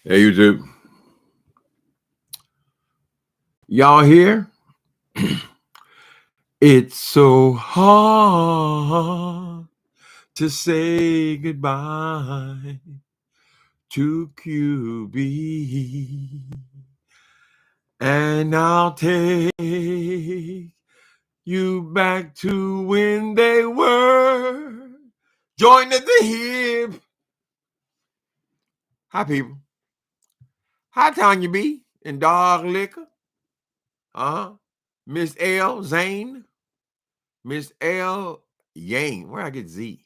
Hey, YouTube. Y'all here? It's so hard to say goodbye to QB. And I'll take you back to when they were joined at the hip. Hi, people. How town you be? In dog liquor? Miss L. Zane? Miss L. Yang. Where I get Z?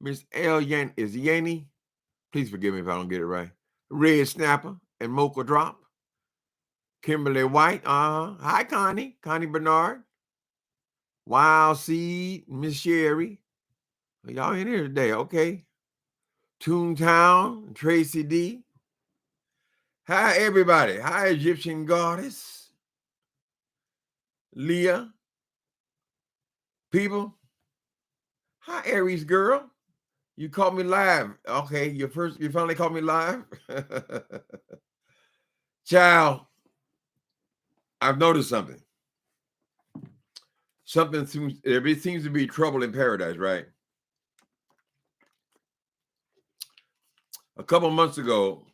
Miss L. Yan is Yanny. Please forgive me if I don't get it right. Red Snapper and Mocha Drop. Kimberly White. Hi, Connie. Connie Bernard. Wild Seed. Miss Sherry. Y'all in here today, okay? Toontown. Tracy D. Hi, everybody. Hi, Egyptian Goddess. Leah. People. Hi, Aries girl. You caught me live. Okay, you finally caught me live. Child, I've noticed something. There seems to be trouble in paradise, right? A couple months ago,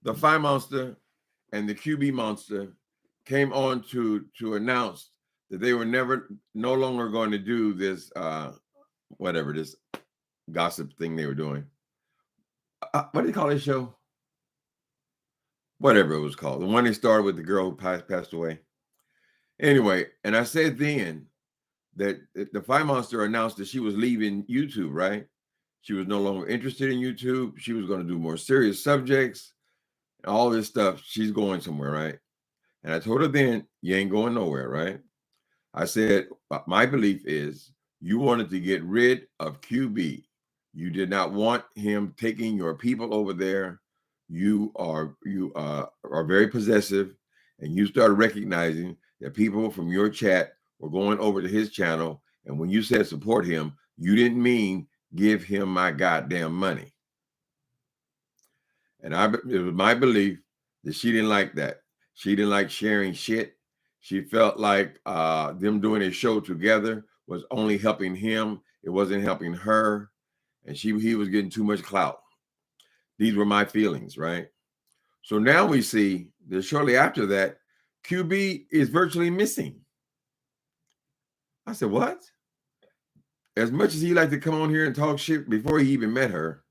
the Phi Monster and the QB Monster came on to announce that they were no longer going to do this this gossip thing they were doing. What do they call this show? Whatever it was called. The one they started with the girl who passed away. Anyway, and I said then that the Phi Monster announced that she was leaving YouTube, right? She was no longer interested in YouTube. She was going to do more serious subjects, all this stuff. She's going somewhere, right? And I told her then, you ain't going nowhere, right? I said, my belief is you wanted to get rid of QB. You did not want him taking your people over there. You are very possessive, and you started recognizing that people from your chat were going over to his channel. And when you said support him, you didn't mean give him my goddamn money. And it was my belief that she didn't like that. She didn't like sharing shit. She felt like them doing a show together was only helping him. It wasn't helping her. And he was getting too much clout. These were my feelings, right? So now we see that shortly after that, QB is virtually missing. I said, what? As much as he liked to come on here and talk shit before he even met her,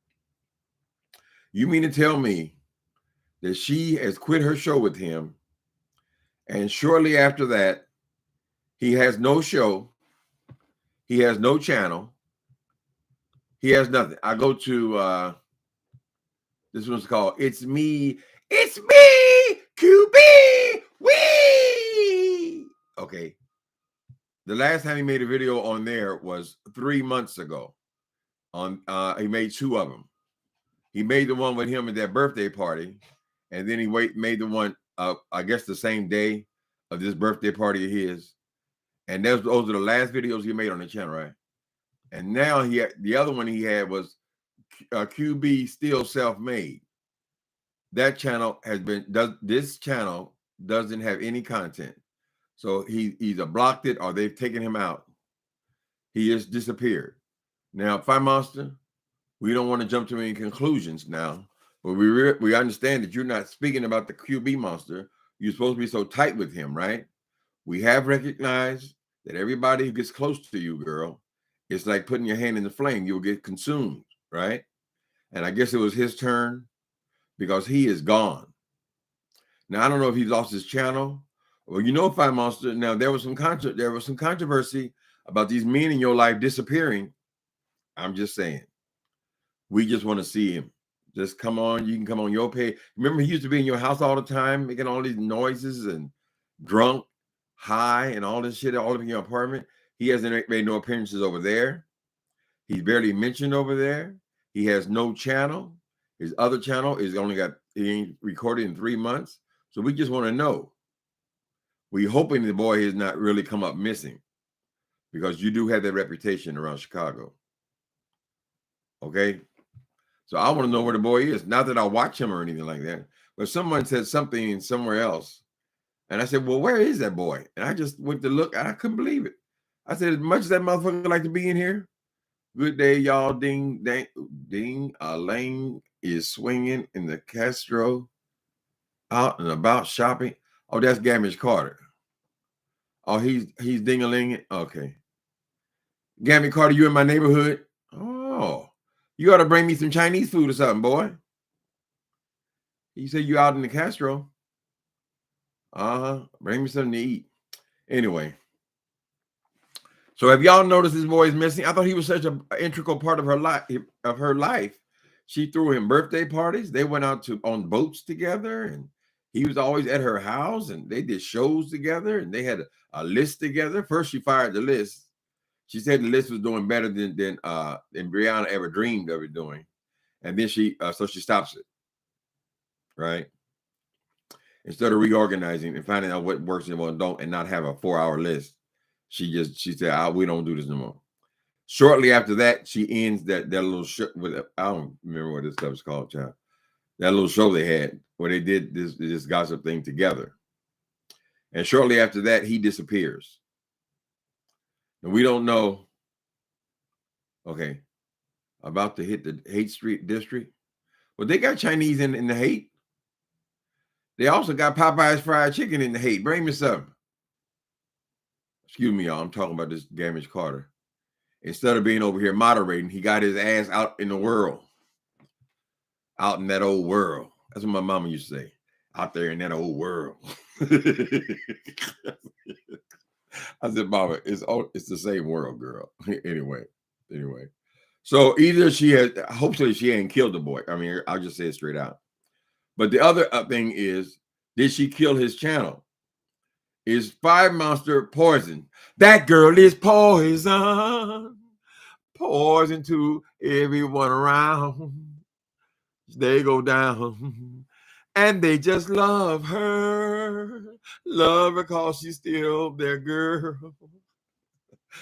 you mean to tell me that she has quit her show with him, and shortly after that, he has no show, he has no channel, he has nothing. I go to this one's called It's Me, QB, wee. Okay. The last time he made a video on there was 3 months ago. He made 2 of them. He made the one with him at that birthday party, and then he made the one, I guess the same day of this birthday party of his. And those are the last videos he made on the channel, right? And now the other one he had was QB Still Self-Made. That channel this channel doesn't have any content. So he either blocked it or they've taken him out. He just disappeared. Now, Phi Monster, we don't want to jump to any conclusions now, but we understand that you're not speaking about the QB Monster. You're supposed to be so tight with him, right? We have recognized that everybody who gets close to you, girl, it's like putting your hand in the flame. You'll get consumed, right? And I guess it was his turn because he is gone. Now, I don't know if he lost his channel. Well, you know, Phi Monster, now there was some controversy about these men in your life disappearing. I'm just saying. We just want to see him. Just come on. You can come on your page. Remember, he used to be in your house all the time, making all these noises and drunk, high, and all this shit all over in your apartment. He hasn't made no appearances over there. He's barely mentioned over there. He has no channel. His other channel he ain't recorded in 3 months. So we just want to know. We're hoping the boy has not really come up missing, because you do have that reputation around Chicago. Okay? So I want to know where the boy is. Not that I watch him or anything like that, but someone said something somewhere else. And I said, well, where is that boy? And I just went to look and I couldn't believe it. I said, as much as that motherfucker like to be in here, good day, y'all. Ding, dang, ding. Lane is swinging in the Castro, out and about shopping. Oh, that's Gamage Carter. Oh, he's ding-a-linging. Okay. Gamage Carter, you in my neighborhood? Oh, you ought to bring me some Chinese food or something, boy. He said you out in the Castro. Bring me something to eat. Anyway. So have y'all noticed this boy is missing? I thought he was such an integral part of her life. She threw him birthday parties. They went out on boats together, and he was always at her house, and they did shows together, and they had a list together. First, she fired the list. She said the list was doing better than Brianna ever dreamed of it doing. And then she stops it, right? Instead of reorganizing and finding out what works and what don't, and not have a 4-hour list. She said, we don't do this no more. Shortly after that, she ends that little show with, I don't remember what this stuff is called, child. That little show they had where they did this gossip thing together. And shortly after that, he disappears. And we don't know, okay, about to hit the Haight Street district. Well, they got Chinese in the Haight. They also got Popeye's fried chicken in the Haight. Bring me some. Excuse me, y'all. I'm talking about this Gamage Carter. Instead of being over here moderating, he got his ass out in the world. Out in that old world. That's what my mama used to say. Out there in that old world. I said, Mama, it's the same world, girl. Anyway. So either hopefully she ain't killed the boy. I mean, I'll just say it straight out. But the other thing is, did she kill his channel? Is Fire Monster poison? That girl is poison. Poison to everyone around. They go down. And they just love her. Love her because she's still their girl.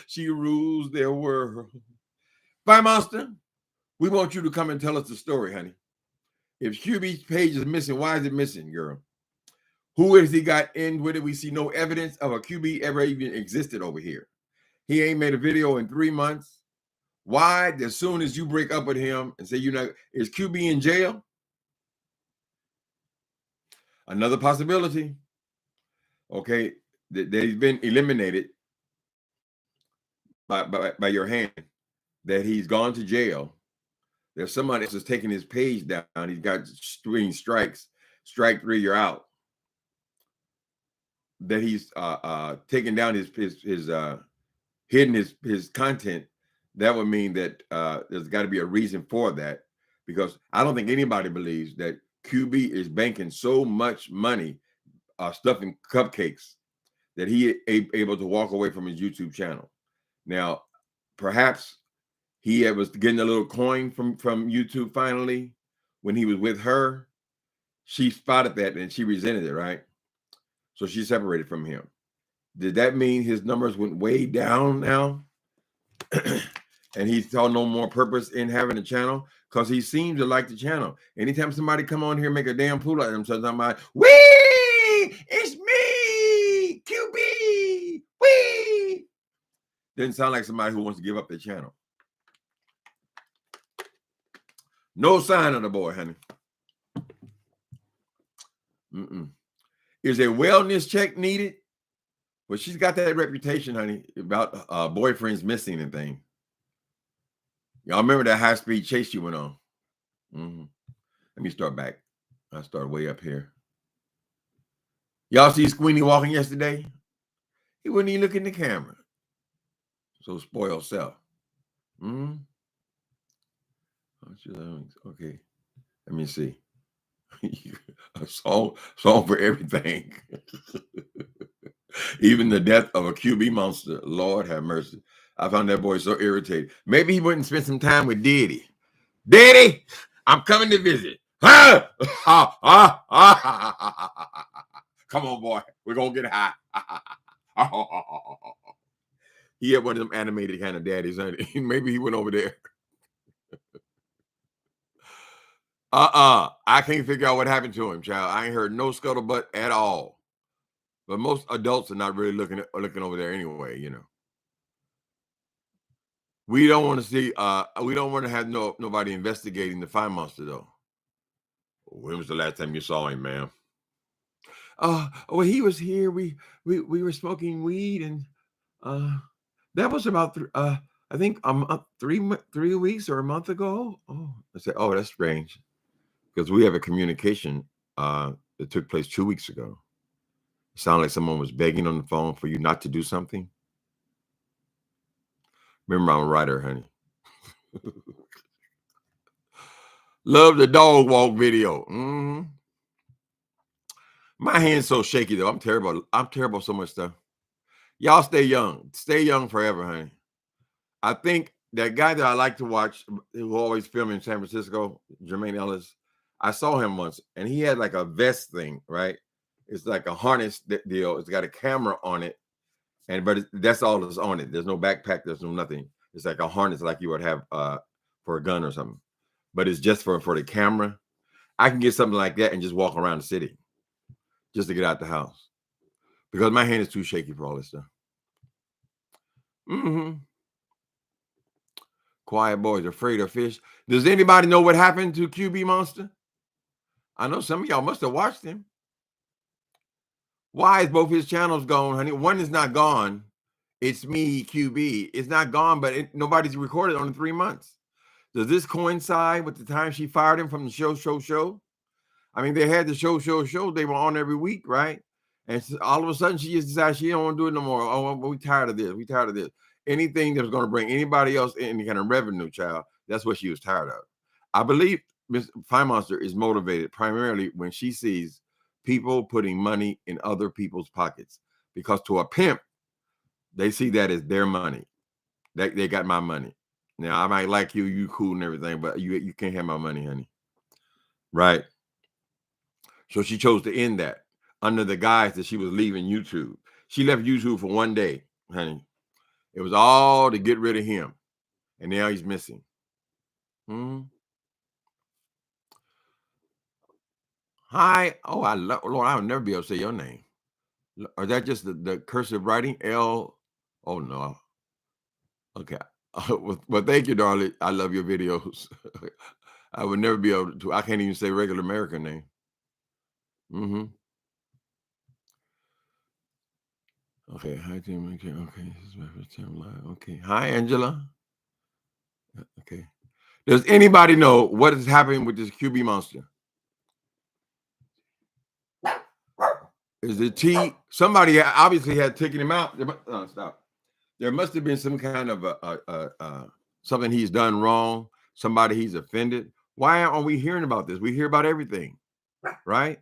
She rules their world. Fire Monster, we want you to come and tell us the story, honey. If QB's page is missing, why is it missing, girl? Who has he got in with it? We see no evidence of a QB ever even existed over here. He ain't made a video in 3 months. Why? As soon as you break up with him and say is QB in jail? Another possibility. Okay, that he's been eliminated by your hand. That he's gone to jail. There's somebody else is taking his page down. He's got 3 strikes. Strike 3, you're out. That he's taking down his hidden his content. That would mean that there's got to be a reason for that, because I don't think anybody believes that QB is banking so much money stuffing cupcakes that he able to walk away from his YouTube channel. Now, perhaps he was getting a little coin from YouTube finally when he was with her. She spotted that and she resented it, right? So she separated from him. Did that mean his numbers went way down now? And he saw no more purpose in having a channel? Because he seems to like the channel. Anytime somebody come on here and make a damn fool out of themselves, I'm like, wee, it's me, QB, wee. Didn't sound like somebody who wants to give up their channel. No sign of the boy, honey. Is a wellness check needed? Well, she's got that reputation, honey, about boyfriends missing and things. Y'all remember that high-speed chase you went on? Let me start back. I start way up here. Y'all see Squeenie walking yesterday? He wouldn't even look in the camera. So spoiled self. Okay. Let me see. A song for everything. Even the death of a QB monster. Lord have mercy. I found that boy so irritated. Maybe he wouldn't spend some time with Diddy. Diddy, I'm coming to visit. Come on, boy. We're going to get high. He had one of them animated kind of daddies. Maybe he went over there. I can't figure out what happened to him, child. I ain't heard no scuttlebutt at all. But most adults are not really looking over there anyway, you know. We don't want to see we don't want to have nobody investigating the fire monster though. When was the last time you saw him, ma'am? Well, he was here. We were smoking weed, and that was about I think 3 weeks or a month ago. Oh, I said, oh, that's strange, because we have a communication that took place 2 weeks ago. It sounded like someone was begging on the phone for you not to do something. Remember, I'm a writer, honey. Love the dog walk video. Mm-hmm. My hand's so shaky though. I'm terrible. I'm terrible at so much stuff. Y'all stay young. Stay young forever, honey. I think that guy that I like to watch, who always film in San Francisco, Jermaine Ellis, I saw him once, and he had like a vest thing, right? It's like a harness deal. It's got a camera on it, but that's all that's on it. There's no backpack. There's no nothing. It's like a harness like you would have for a gun or something. But it's just for the camera. I can get something like that and just walk around the city just to get out the house, because my hand is too shaky for all this stuff. Mm-hmm. Quiet Boys Afraid of Fish. Does anybody know what happened to QB Monster? I know some of y'all must have watched him. Why is both his channels gone, honey? One is not gone. It's me, QB. It's not gone, but nobody's recorded on 3 months. Does this coincide with the time she fired him from the show? I mean, they had the show. They were on every week, right? And so all of a sudden, she just decided she don't want to do it no more. Oh, we tired of this. We tired of this. Anything that was going to bring anybody else any kind of revenue, child, that's what she was tired of. I believe Miss Fire Monster is motivated primarily when she sees people putting money in other people's pockets, because to a pimp, they see that as their money. They got my money. Now, I might like you cool and everything, but you can't have my money, honey. Right? So she chose to end that under the guise that she was leaving YouTube. She left YouTube for 1 day, honey. It was all to get rid of him. And now he's missing. Hi. Oh, Lord, I'll never be able to say your name. Or that just the cursive writing? L. Oh, no. Okay. Well, thank you, darling. I love your videos. I would never be able to. I can't even say regular American name. Mm-hmm. Okay. Hi, Tim. Okay. This is my first time live. Okay. Hi, Angela. Okay. Does anybody know what is happening with this QB Monster? Is it T? Somebody obviously had taken him out. Stop. There must have been some kind of something he's done wrong. Somebody he's offended. Why aren't we hearing about this? We hear about everything, right?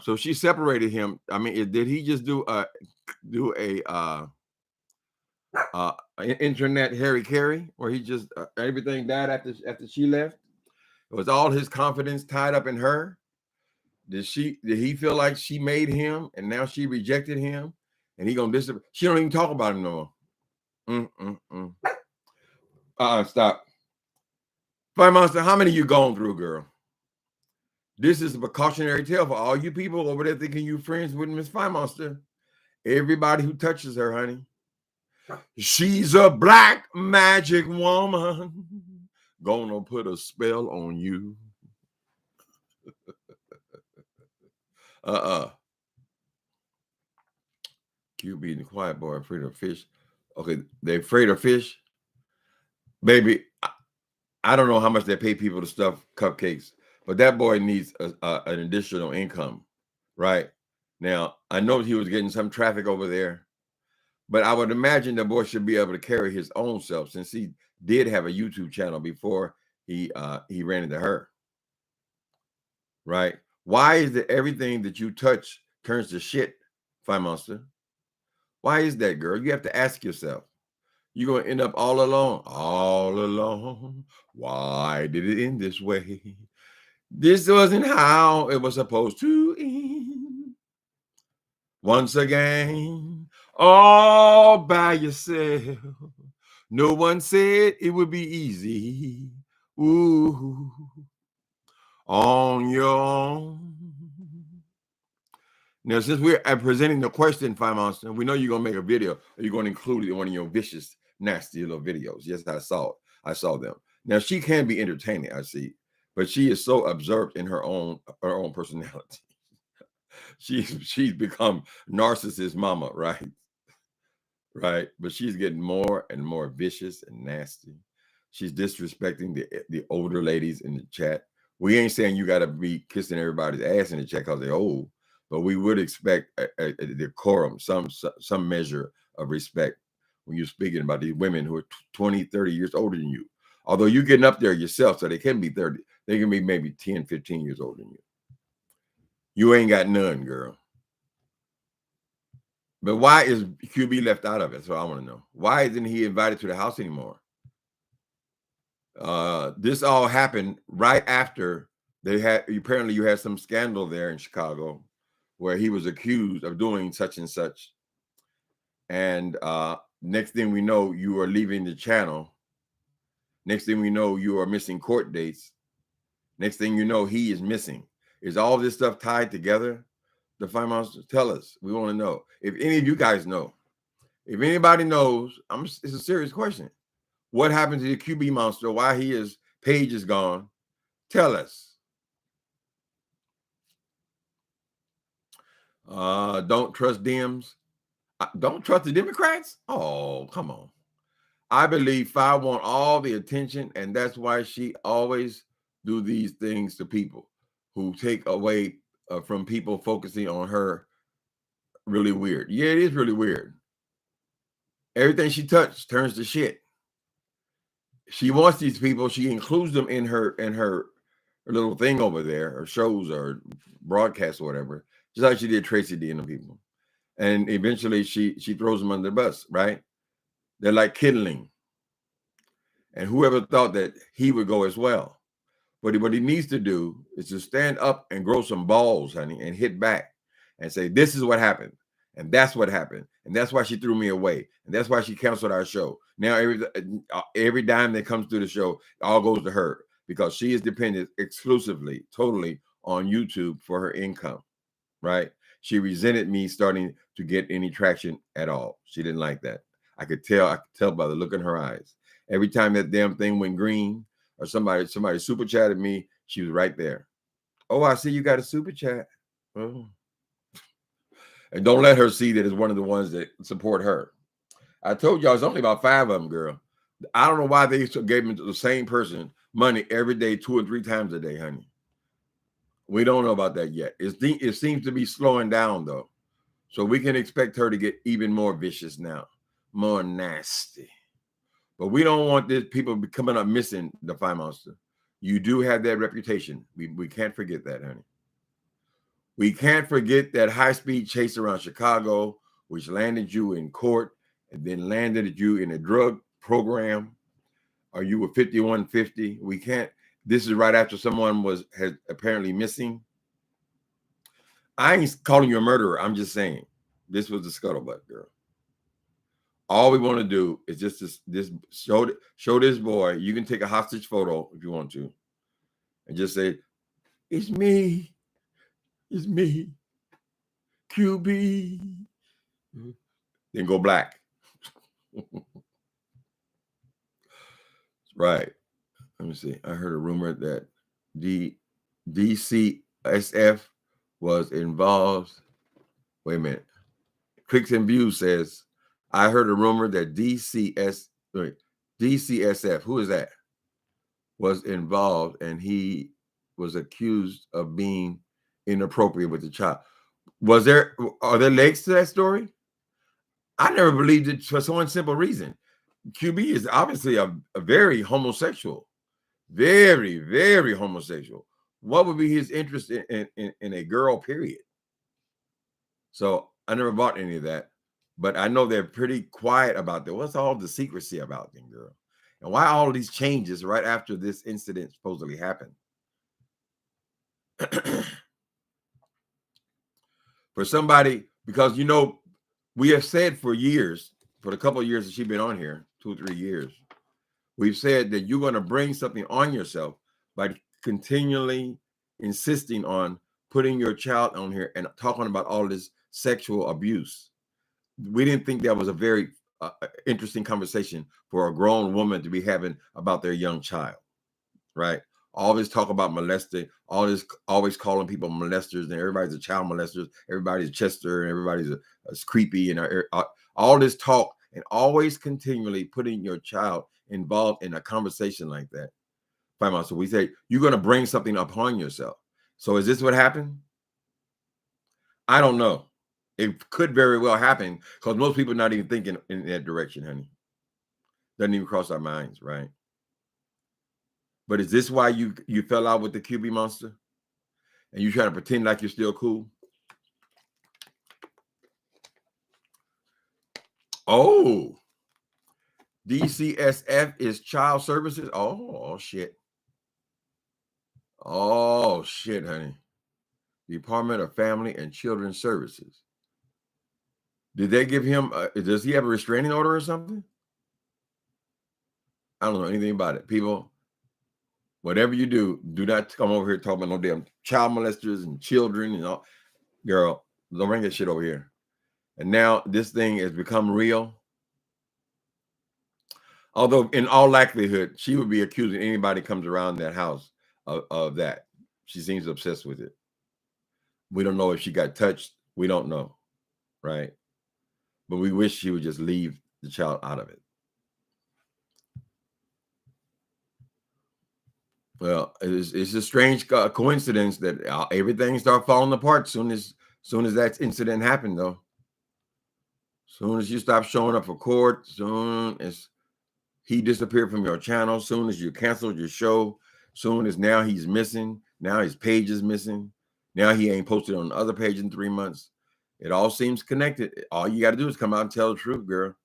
So she separated him. I mean, did he just do a internet Harry Carey, where he just everything died after she left? It was all his confidence tied up in her. Did he feel like she made him, and now she rejected him, and he gonna disappear? She don't even talk about him no more. Stop. Fire Monster, how many you gone through, girl? This is a precautionary tale for all you people over there thinking you friends with Miss Fire Monster. Everybody who touches her, honey. She's a black magic woman. Gonna put a spell on you. QB the Quiet Boy afraid of fish. Okay, they're afraid of fish. Baby, I don't know how much they pay people to stuff cupcakes, but that boy needs an additional income, right? Now, I know he was getting some traffic over there, but I would imagine the boy should be able to carry his own self, since he did have a YouTube channel before he ran into her, right? Why is it everything that you touch turns to shit, Fire Monster? Why is that, girl? You have to ask yourself. You're going to end up all alone. All alone. Why did it end this way? This wasn't how it was supposed to end. Once again, all by yourself. No one said it would be easy. Ooh. on your own. Now, since we're presenting the question, Fire Monster, we know you're going to make a video. Or you're going to include it in one of your vicious, nasty little videos. Yes, I saw it. I saw them. Now, she can be entertaining, I see, but she is so absorbed in her own personality. She's become narcissist mama, right? Right. But she's getting more and more vicious and nasty. She's disrespecting the older ladies in the chat. We ain't saying you got to be kissing everybody's ass in the chat because they're old, but we would expect a decorum, some measure of respect when you're speaking about these women who are 20, 30 years older than you. Although you're getting up there yourself, so they can be 30. They can be maybe 10, 15 years older than you. You ain't got none, girl. But why is QB left out of it? So I want to know. Why isn't he invited to the house anymore? This all happened right after they had, apparently you had some scandal there in Chicago where he was accused of doing such and such. And next thing we know, you are leaving the channel. Next thing we know, you are missing court dates. Next thing you know, he is missing. Is all this stuff tied together? The Fire Monsters, tell us. We want to know. If any of you guys know, if anybody knows, it's a serious question. What happened to the QB monster? Why his page is gone? Tell us. Don't trust Dems. Don't trust the Democrats? Oh, come on. I believe Fire want all the attention, and that's why she always do these things to people who take away from people focusing on her. Really weird. Yeah, it is really weird. Everything she touches turns to shit. She wants these people. She includes them in her little thing over there, or shows or broadcasts or whatever, just like she did Tracy D and the people. And eventually she throws them under the bus, right? They're like kindling. And whoever thought that he would go as well. But what he needs to do is to stand up and grow some balls, honey, and hit back and say, this is what happened. And that's what happened. And that's why she threw me away. And that's why she canceled our show. Now, every dime that comes through the show, all goes to her because she is dependent exclusively, totally on YouTube for her income, right? She resented me starting to get any traction at all. She didn't like that. I could tell by the look in her eyes. Every time that damn thing went green or somebody super chatted me, she was right there. Oh, I see you got a super chat. Oh. And don't let her see that it's one of the ones that support her. I told y'all it's only about 5 of them, girl. I don't know why they gave them to the same person money every day, 2 or 3 times a day, honey. We don't know about that yet. It seems to be slowing down, though. So we can expect her to get even more vicious now, more nasty. But we don't want this people coming up missing the Fire Monster. You do have that reputation. We can't forget that, honey. We can't forget that high-speed chase around Chicago, which landed you in court and then landed you in a drug program. Or you were 5150. We can't. This is right after someone had apparently missing. I ain't calling you a murderer. I'm just saying this was the scuttlebutt, girl. All we want to do is just show this boy. You can take a hostage photo if you want to, and just say, "It's me. It's me, QB." Then go black. Right. Let me see. I heard a rumor that DCSF was involved. Wait a minute. Clicks and Views says, I heard a rumor that DCSF, who is that, was involved and he was accused of being inappropriate with the child. Are there legs to that story? I never believed it for one simple reason. QB is obviously a very homosexual, very, very homosexual. What would be his interest in a girl, period? So I never bought any of that, but I know they're pretty quiet about that. What's all the secrecy about them, girl? And why all these changes right after this incident supposedly happened? For somebody, because, you know, we have said for years, for the couple of years that she's been on here, 2 or 3 years, we've said that you're going to bring something on yourself by continually insisting on putting your child on here and talking about all this sexual abuse. We didn't think that was a very interesting conversation for a grown woman to be having about their young child, right? All this talk about molesting, all this always calling people molesters, and everybody's a child molester, everybody's a Chester, and everybody's a creepy, and all this talk, and always continually putting your child involved in a conversation like that. So we say you're going to bring something upon yourself. So is this what happened? I don't know. It could very well happen because most people are not even thinking in that direction, honey. Doesn't even cross our minds, right? But is this why you fell out with the QB monster? And you try to pretend like you're still cool? Oh, DCSF is child services? Oh, shit. Oh, shit, honey. Department of Family and Children's Services. Did they give him, does he have a restraining order or something? I don't know anything about it. People, whatever you do, do not come over here talking about no damn child molesters and children and all. Girl, don't bring that shit over here. And now this thing has become real. Although in all likelihood, she would be accusing anybody comes around that house of that. She seems obsessed with it. We don't know if she got touched. We don't know, right? But we wish she would just leave the child out of it. Well, it's a strange coincidence that everything started falling apart soon as that incident happened, though. Soon as you stop showing up for court, soon as he disappeared from your channel, soon as you canceled your show, soon as now he's missing, now his page is missing, now he ain't posted on the other page in 3 months. It all seems connected. All you got to do is come out and tell the truth, girl.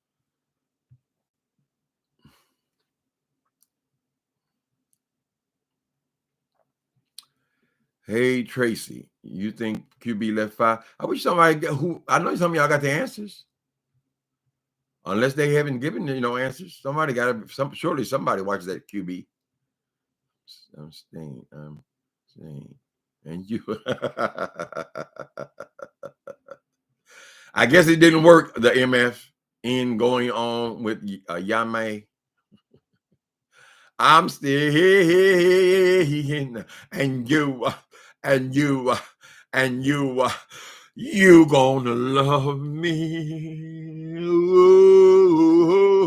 Hey, Tracy, you think QB left 5? I wish somebody I know some of y'all got the answers. Unless they haven't given answers. Somebody got to, surely somebody watches that QB. I'm staying. And you. I guess it didn't work, the MF, in going on with Yame. I'm still here, and you gonna love me. Ooh,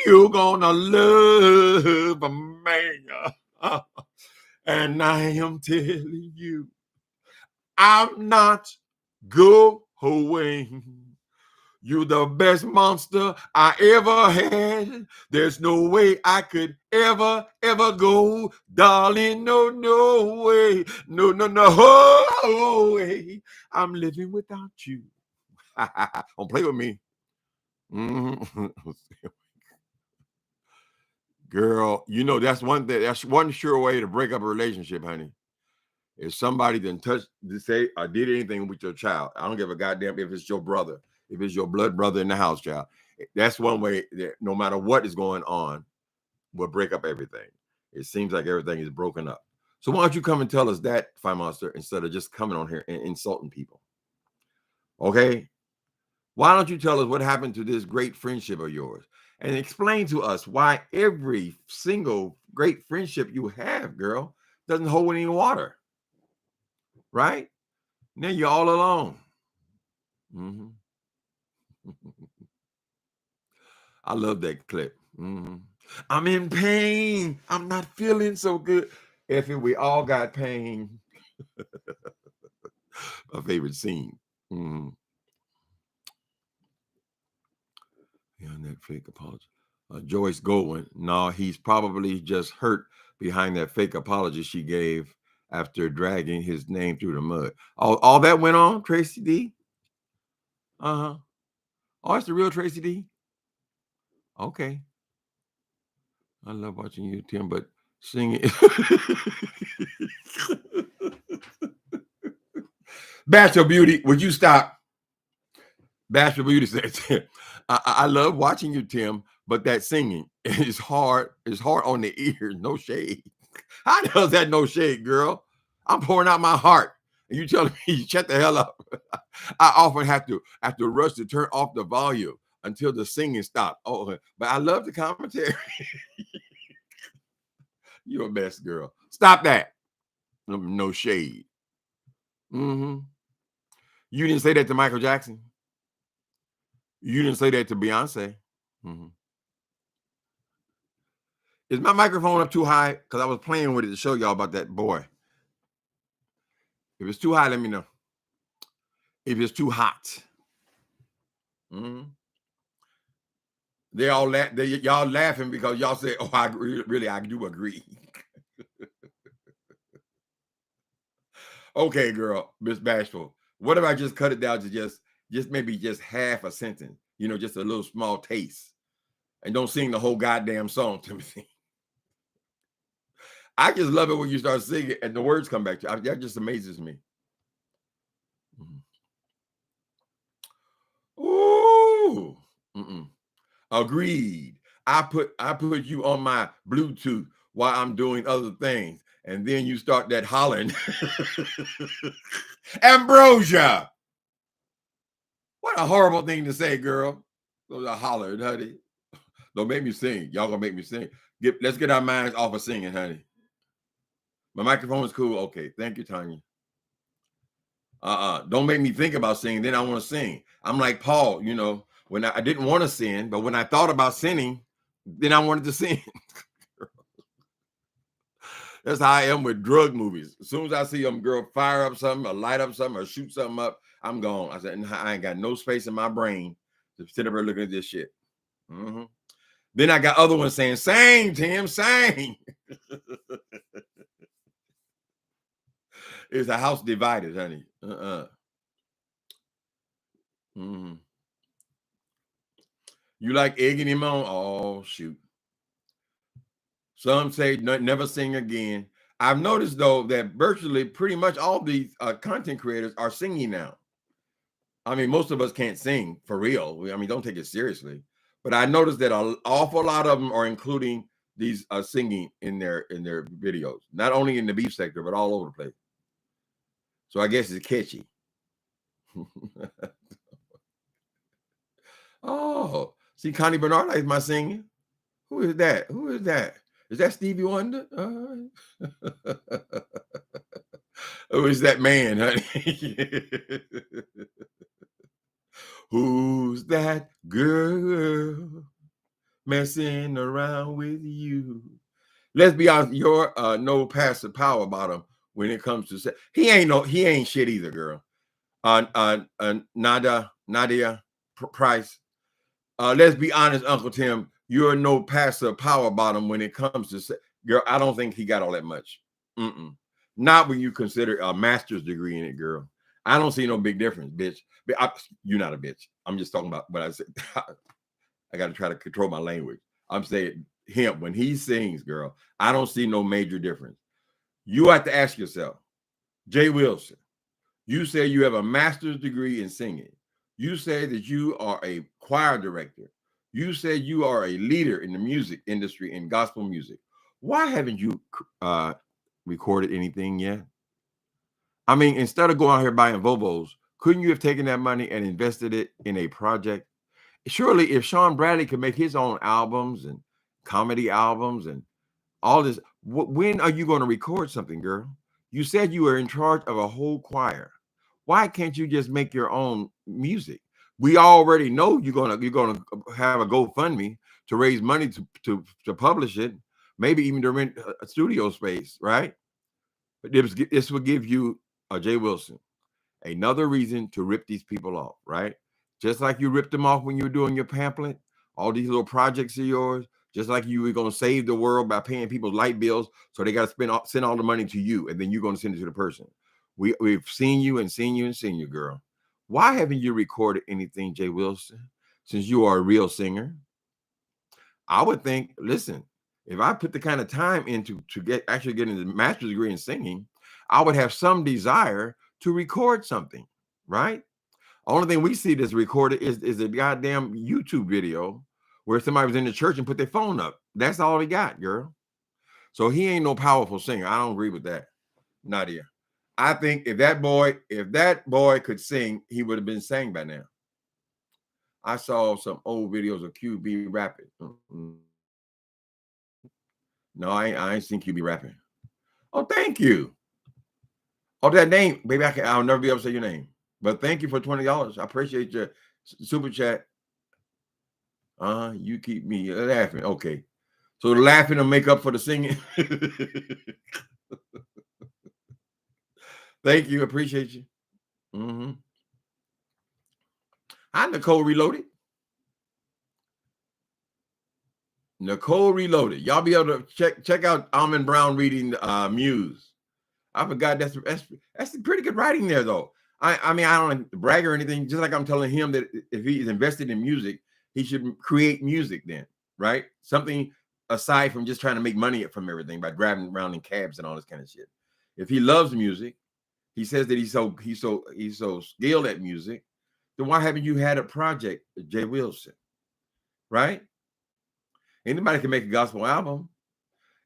you gonna love a man. And I am telling you, I'm not going. You're the best monster I ever had. There's no way I could ever go. Darling, no way. No way. I'm living without you. Don't play with me. Girl, that's one sure way to break up a relationship, honey. If somebody didn't touch, say, or did anything with your child, I don't give a goddamn if it's your brother, if it's your blood brother in the house, child. That's one way that no matter what is going on, will break up everything. It seems like everything is broken up. So why don't you come and tell us that, Fire Monster, instead of just coming on here and insulting people? Okay? Why don't you tell us what happened to this great friendship of yours? And explain to us why every single great friendship you have, girl, doesn't hold any water. Right? Now you're all alone. Mm-hmm. I love that clip. Mm-hmm. I'm in pain. I'm not feeling so good. We all got pain. My favorite scene. Mm-hmm. Yeah, that fake apology. Joyce Goldwyn. No, he's probably just hurt behind that fake apology she gave after dragging his name through the mud. All that went on, Tracy D? Uh-huh. Oh, it's the real Tracy D? Okay. I love watching you, Tim, but singing. Bachelor Beauty, would you stop? Bachelor Beauty says, I love watching you, Tim, but that singing is hard. It's hard on the ears. No shade. How the hell is that no shade, girl? I'm pouring out my heart. And you telling me shut the hell up. I often have to rush to turn off the volume until the singing stops. Oh, but I love the commentary. You're a best girl. Stop that. No shade. You didn't say that to Michael Jackson. You didn't say that to Beyonce. Is my microphone up too high? Because I was playing with it to show y'all about that boy. If it's too high, let me know. If it's too hot. They all y'all laughing because y'all say, "Oh, I agree. Really, I do agree." Okay, girl, Miss Bashful. What if I just cut it down to just maybe just half a sentence? You know, just a little small taste, and don't sing the whole goddamn song to me. I just love it when you start singing and the words come back to you. That just amazes me. Ooh. Agreed. I put you on my Bluetooth while I'm doing other things, and then you start that hollering. Ambrosia. What a horrible thing to say, girl. Those are hollering, honey. Don't make me sing. Y'all gonna make me sing. Let's get our minds off of singing, honey. My microphone is cool. Okay, thank you, Tanya. Don't make me think about singing. Then I want to sing. I'm like Paul, you know, when I didn't want to sin, but when I thought about sinning, then I wanted to sing. That's how I am with drug movies. As soon as I see them girl fire up something or light up something or shoot something up, I'm gone. I said, I ain't got no space in my brain to sit up there looking at this shit. Then I got other ones saying, sing, Tim, sing. It's a house divided, honey. You like egging him on? Oh, shoot. Some say never sing again. I've noticed, though, that virtually pretty much all these content creators are singing now. I mean, most of us can't sing for real. I mean, don't take it seriously. But I noticed that an awful lot of them are including these singing in their videos, not only in the beef sector, but all over the place. So I guess it's catchy. Oh, see, Connie Bernard likes my singing. Who is that? Who is that? Is that Stevie Wonder? Who is that man, honey? Who's that girl messing around with you? Let's be honest, you're no passive power bottom when it comes to he ain't shit either, girl. Nadia Price. Let's be honest, Uncle Tim, you're no passive power bottom when it comes to girl. I don't think he got all that much. Not when you consider a master's degree in it, girl. I don't see no big difference, bitch. You're not a bitch. I'm just talking about what I said. I got to try to control my language. I'm saying him when he sings, girl. I don't see no major difference. You have to ask yourself, Jay Wilson. You say you have a master's degree in singing. You say that you are a choir director. You say you are a leader in the music industry in gospel music. Why haven't you recorded anything yet? I mean, instead of going out here buying Vovos, couldn't you have taken that money and invested it in a project? Surely, if Sean Bradley could make his own albums and comedy albums and all this, when are you going to record something, girl? You said you were in charge of a whole choir. Why can't you just make your own music? We already know you're gonna have a GoFundMe to raise money to publish it, maybe even to rent a studio space, right? But this will give you, Jay Wilson, another reason to rip these people off, right? Just like you ripped them off when you were doing your pamphlet, all these little projects of yours, just like you were going to save the world by paying people's light bills, so they got to send all the money to you, and then you're going to send it to the person. We've seen you and seen you and seen you, girl. Why haven't you recorded anything, Jay Wilson, since you are a real singer? I would think, listen, if I put the kind of time into actually getting the master's degree in singing, I would have some desire to record something, right? Only thing we see that's recorded is a goddamn YouTube video where somebody was in the church and put their phone up. That's all we got, girl. So he ain't no powerful singer. I don't agree with that, Nadia. I think if that boy could sing, he would have been sang by now. I saw some old videos of QB rapping. No, I ain't seen QB rapping. Oh, thank you. Oh, that name, baby. I'll never be able to say your name. But thank you for $20. I appreciate your super chat. You keep me laughing. Okay. So the laughing will make up for the singing. Thank you. Appreciate you. Hi, Nicole Reloaded. Nicole Reloaded. Y'all be able to check out Almond Brown reading Muse. I forgot that's pretty good writing there, though. I mean, I don't want to brag or anything. Just like I'm telling him that if he's invested in music, he should create music then, right? Something aside from just trying to make money from everything by driving around in cabs and all this kind of shit. If he loves music, he says that he's so skilled at music, then why haven't you had a project, Jay Wilson? Right? Anybody can make a gospel album.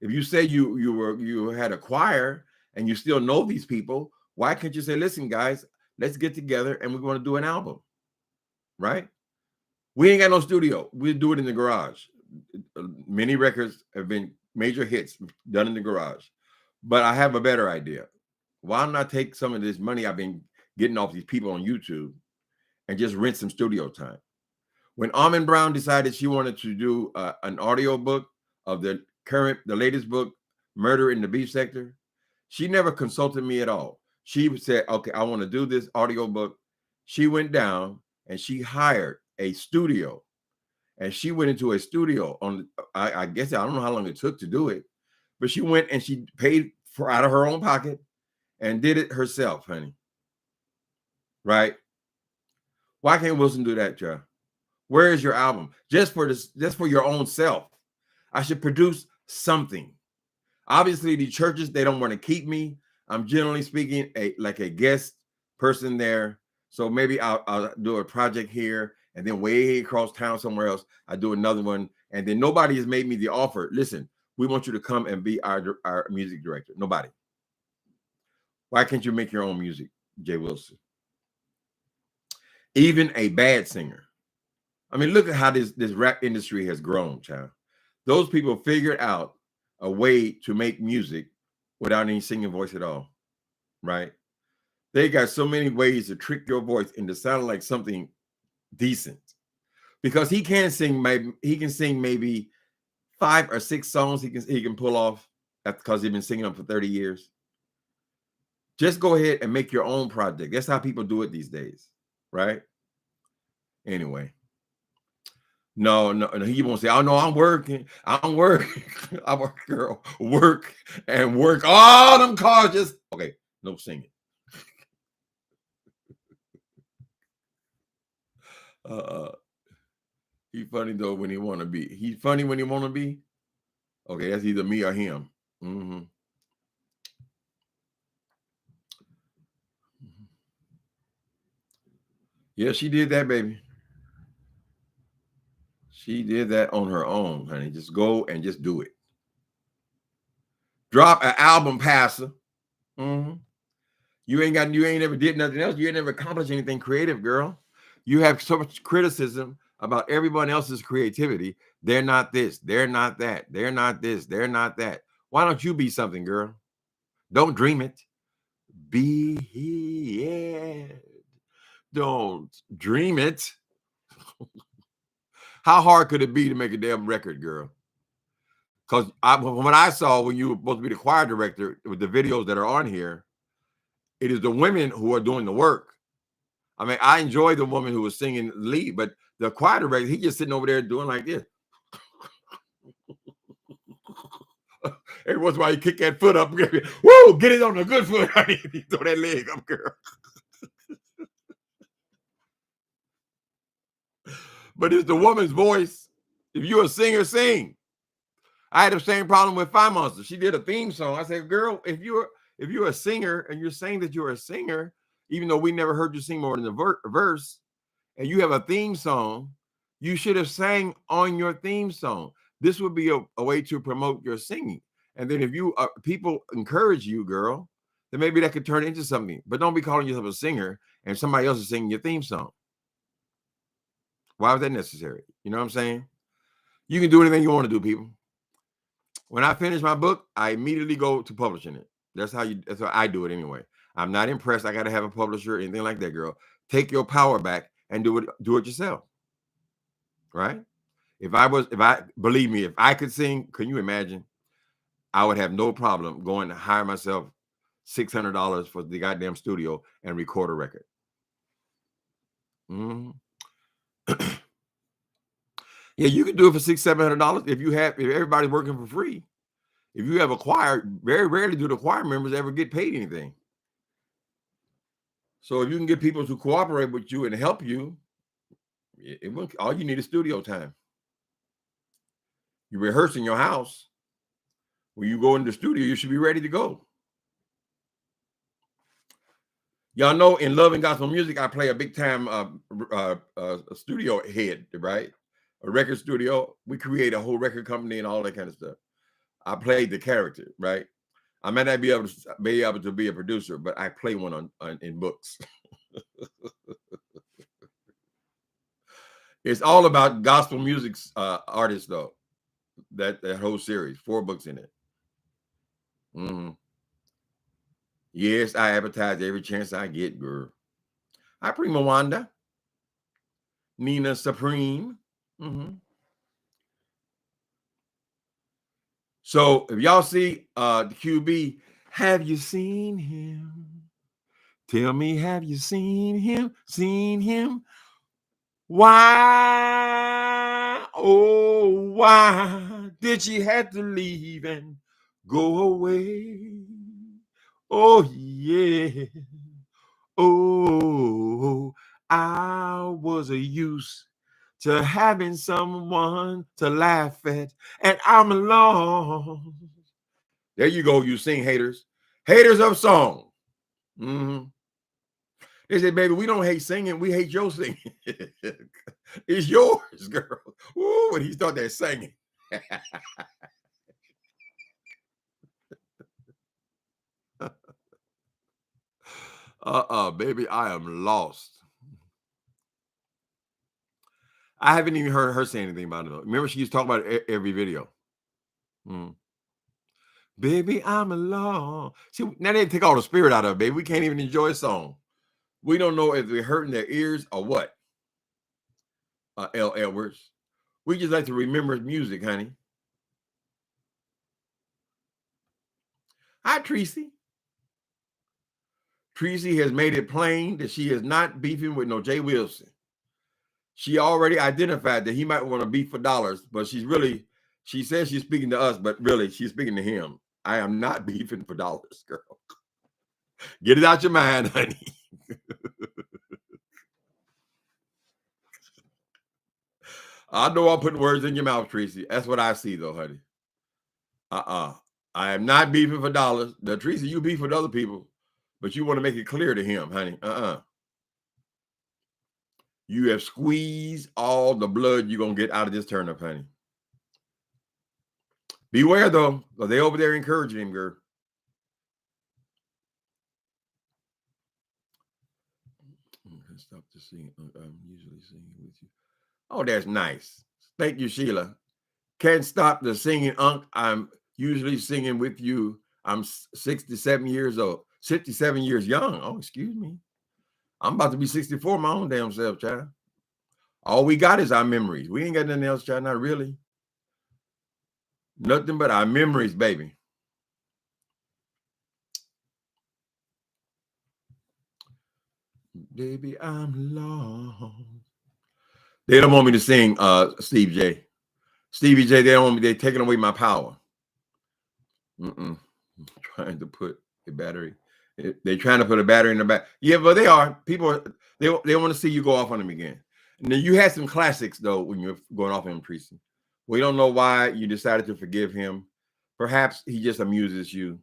If you say you had a choir and you still know these people, why can't you say, listen, guys, let's get together and we're going to do an album, right? We ain't got no studio. We'll do it in the garage. Many records have been major hits done in the garage. But I have a better idea. Why not take some of this money I've been getting off these people on YouTube and just rent some studio time? When Almond Brown decided she wanted to do an audio book of the latest book, Murder in the Beef Sector, she never consulted me at all. She said, okay, I want to do this audio book. She went down and she hired a studio. And she went into a studio on, I guess, I don't know how long it took to do it, but she went and she paid for out of her own pocket and did it herself, honey. Right? Why can't Wilson do that, Joe? Where is your album? Just for your own self. I should produce something. Obviously, the churches, they don't want to keep me. I'm generally speaking like a guest person there. So maybe I'll do a project here and then way across town somewhere else, I do another one. And then nobody has made me the offer. Listen, we want you to come and be our music director. Nobody. Why can't you make your own music, Jay Wilson? Even a bad singer. I mean, look at how this rap industry has grown, child. Those people figured out a way to make music without any singing voice at all, right? They got so many ways to trick your voice into sounding like something decent. Because he can sing maybe 5 or 6 songs he can pull off because he's been singing them for 30 years. Just go ahead and make your own project. That's how people do it these days, right? Anyway. No, he won't say, oh, no, I'm working. I work, girl. Work and work. All them cars just, okay, no singing. He's funny, though, when he want to be. He's funny when he want to be. Okay, that's either me or him. Yeah, she did that, baby. She did that on her own, honey. Just go and just do it. Drop an album, Pastor. You ain't never did nothing else. You ain't never accomplished anything creative, girl. You have so much criticism about everyone else's creativity. They're not this. They're not that. They're not this. They're not that. Why don't you be something, girl? Don't dream it. Be it. Don't dream it. How hard could it be to make a damn record, girl? Because from what I saw when you were supposed to be the choir director with the videos that are on here, it is the women who are doing the work. I mean, I enjoy the woman who was singing lead, but the choir director, he just sitting over there doing like this. Every once in a while, you kick that foot up. Woo, get it on the good foot. Throw that leg up, girl. But it's the woman's voice. If you're a singer, sing. I had the same problem with Fire Monster. She did a theme song. I said, girl, if you're a singer and you're saying that you're a singer, even though we never heard you sing more than a verse, and you have a theme song, you should have sang on your theme song. This would be a way to promote your singing. And then if you people encourage you, girl, then maybe that could turn into something. But don't be calling yourself a singer and somebody else is singing your theme song. Why was that necessary? You know what I'm saying? You can do anything you want to do, people. When I finish my book, I immediately go to publishing it. That's how I do it anyway. I'm not impressed. I got to have a publisher or anything like that, girl. Take your power back and do it yourself. Right? Believe me, if I could sing, can you imagine? I would have no problem going to hire myself $600 for the goddamn studio and record a record. Mm-hmm. Yeah, you can do it for $600-700 if everybody's working for free. If you have a choir, very rarely do the choir members ever get paid anything. So if you can get people to cooperate with you and help you, all you need is studio time. You rehearse in your house. When you go in the studio, you should be ready to go. Y'all know in Love and Gospel Music, I play a big time studio head, right? A record studio. We create a whole record company and all that kind of stuff. I played the character, right? I might not be able to be a producer, but I play one in books. It's all about gospel music artists, though. That whole series, 4 books in it. Mm-hmm. Yes, I advertise every chance I get, girl. Hi, Prima Wanda. Nina Supreme. Mm-hmm. So if y'all see the QB, have you seen him? Tell me, have you seen him? Seen him? Why, oh, why did she have to leave and go away? Oh, yeah. Oh, I was a use to having someone to laugh at, and I'm alone. There you go, you sing haters. Haters of song. Mm-hmm. They say, baby, we don't hate singing. We hate your singing. It's yours, girl. Ooh, when he started that singing. Baby, I am lost. I haven't even heard her say anything about it, though. Remember, she used to talk about it every video. Baby, I'm alone. See, now they take all the spirit out of it, baby. We can't even enjoy a song. We don't know if they're hurting their ears or what. L. Edwards. We just like to remember music, honey. Hi, Tracy. Tracy has made it plain that she is not beefing with no Jay Wilson. She already identified that he might want to beef for dollars, but she says she's speaking to us, but really she's speaking to him. I am not beefing for dollars, girl. Get it out your mind, honey. I know I'm putting words in your mouth, Tracy. That's what I see, though, honey. I am not beefing for dollars. Now, Tracy, you beef with other people, but you want to make it clear to him, honey. You have squeezed all the blood you're going to get out of this turnip, honey. Beware, though, because they over there encouraging him, girl. Stop the singing. I'm usually singing with you. Oh, that's nice. Thank you, Sheila. Can't stop the singing, Unc. I'm usually singing with you. I'm 67 years old. 67 years young. Oh, excuse me. I'm about to be 64 my own damn self, child. All we got is our memories. We ain't got nothing else, child. Not really. Nothing but our memories, baby. Baby, I'm lost. They don't want me to sing Stevie J. Stevie J, they don't want me. They're taking away my power. Trying to put a battery. They're trying to put a battery in the back. Yeah, but they are. People, they want to see you go off on them again. And then you had some classics, though, when you're going off on Priestley. We don't know why you decided to forgive him. Perhaps he just amuses you.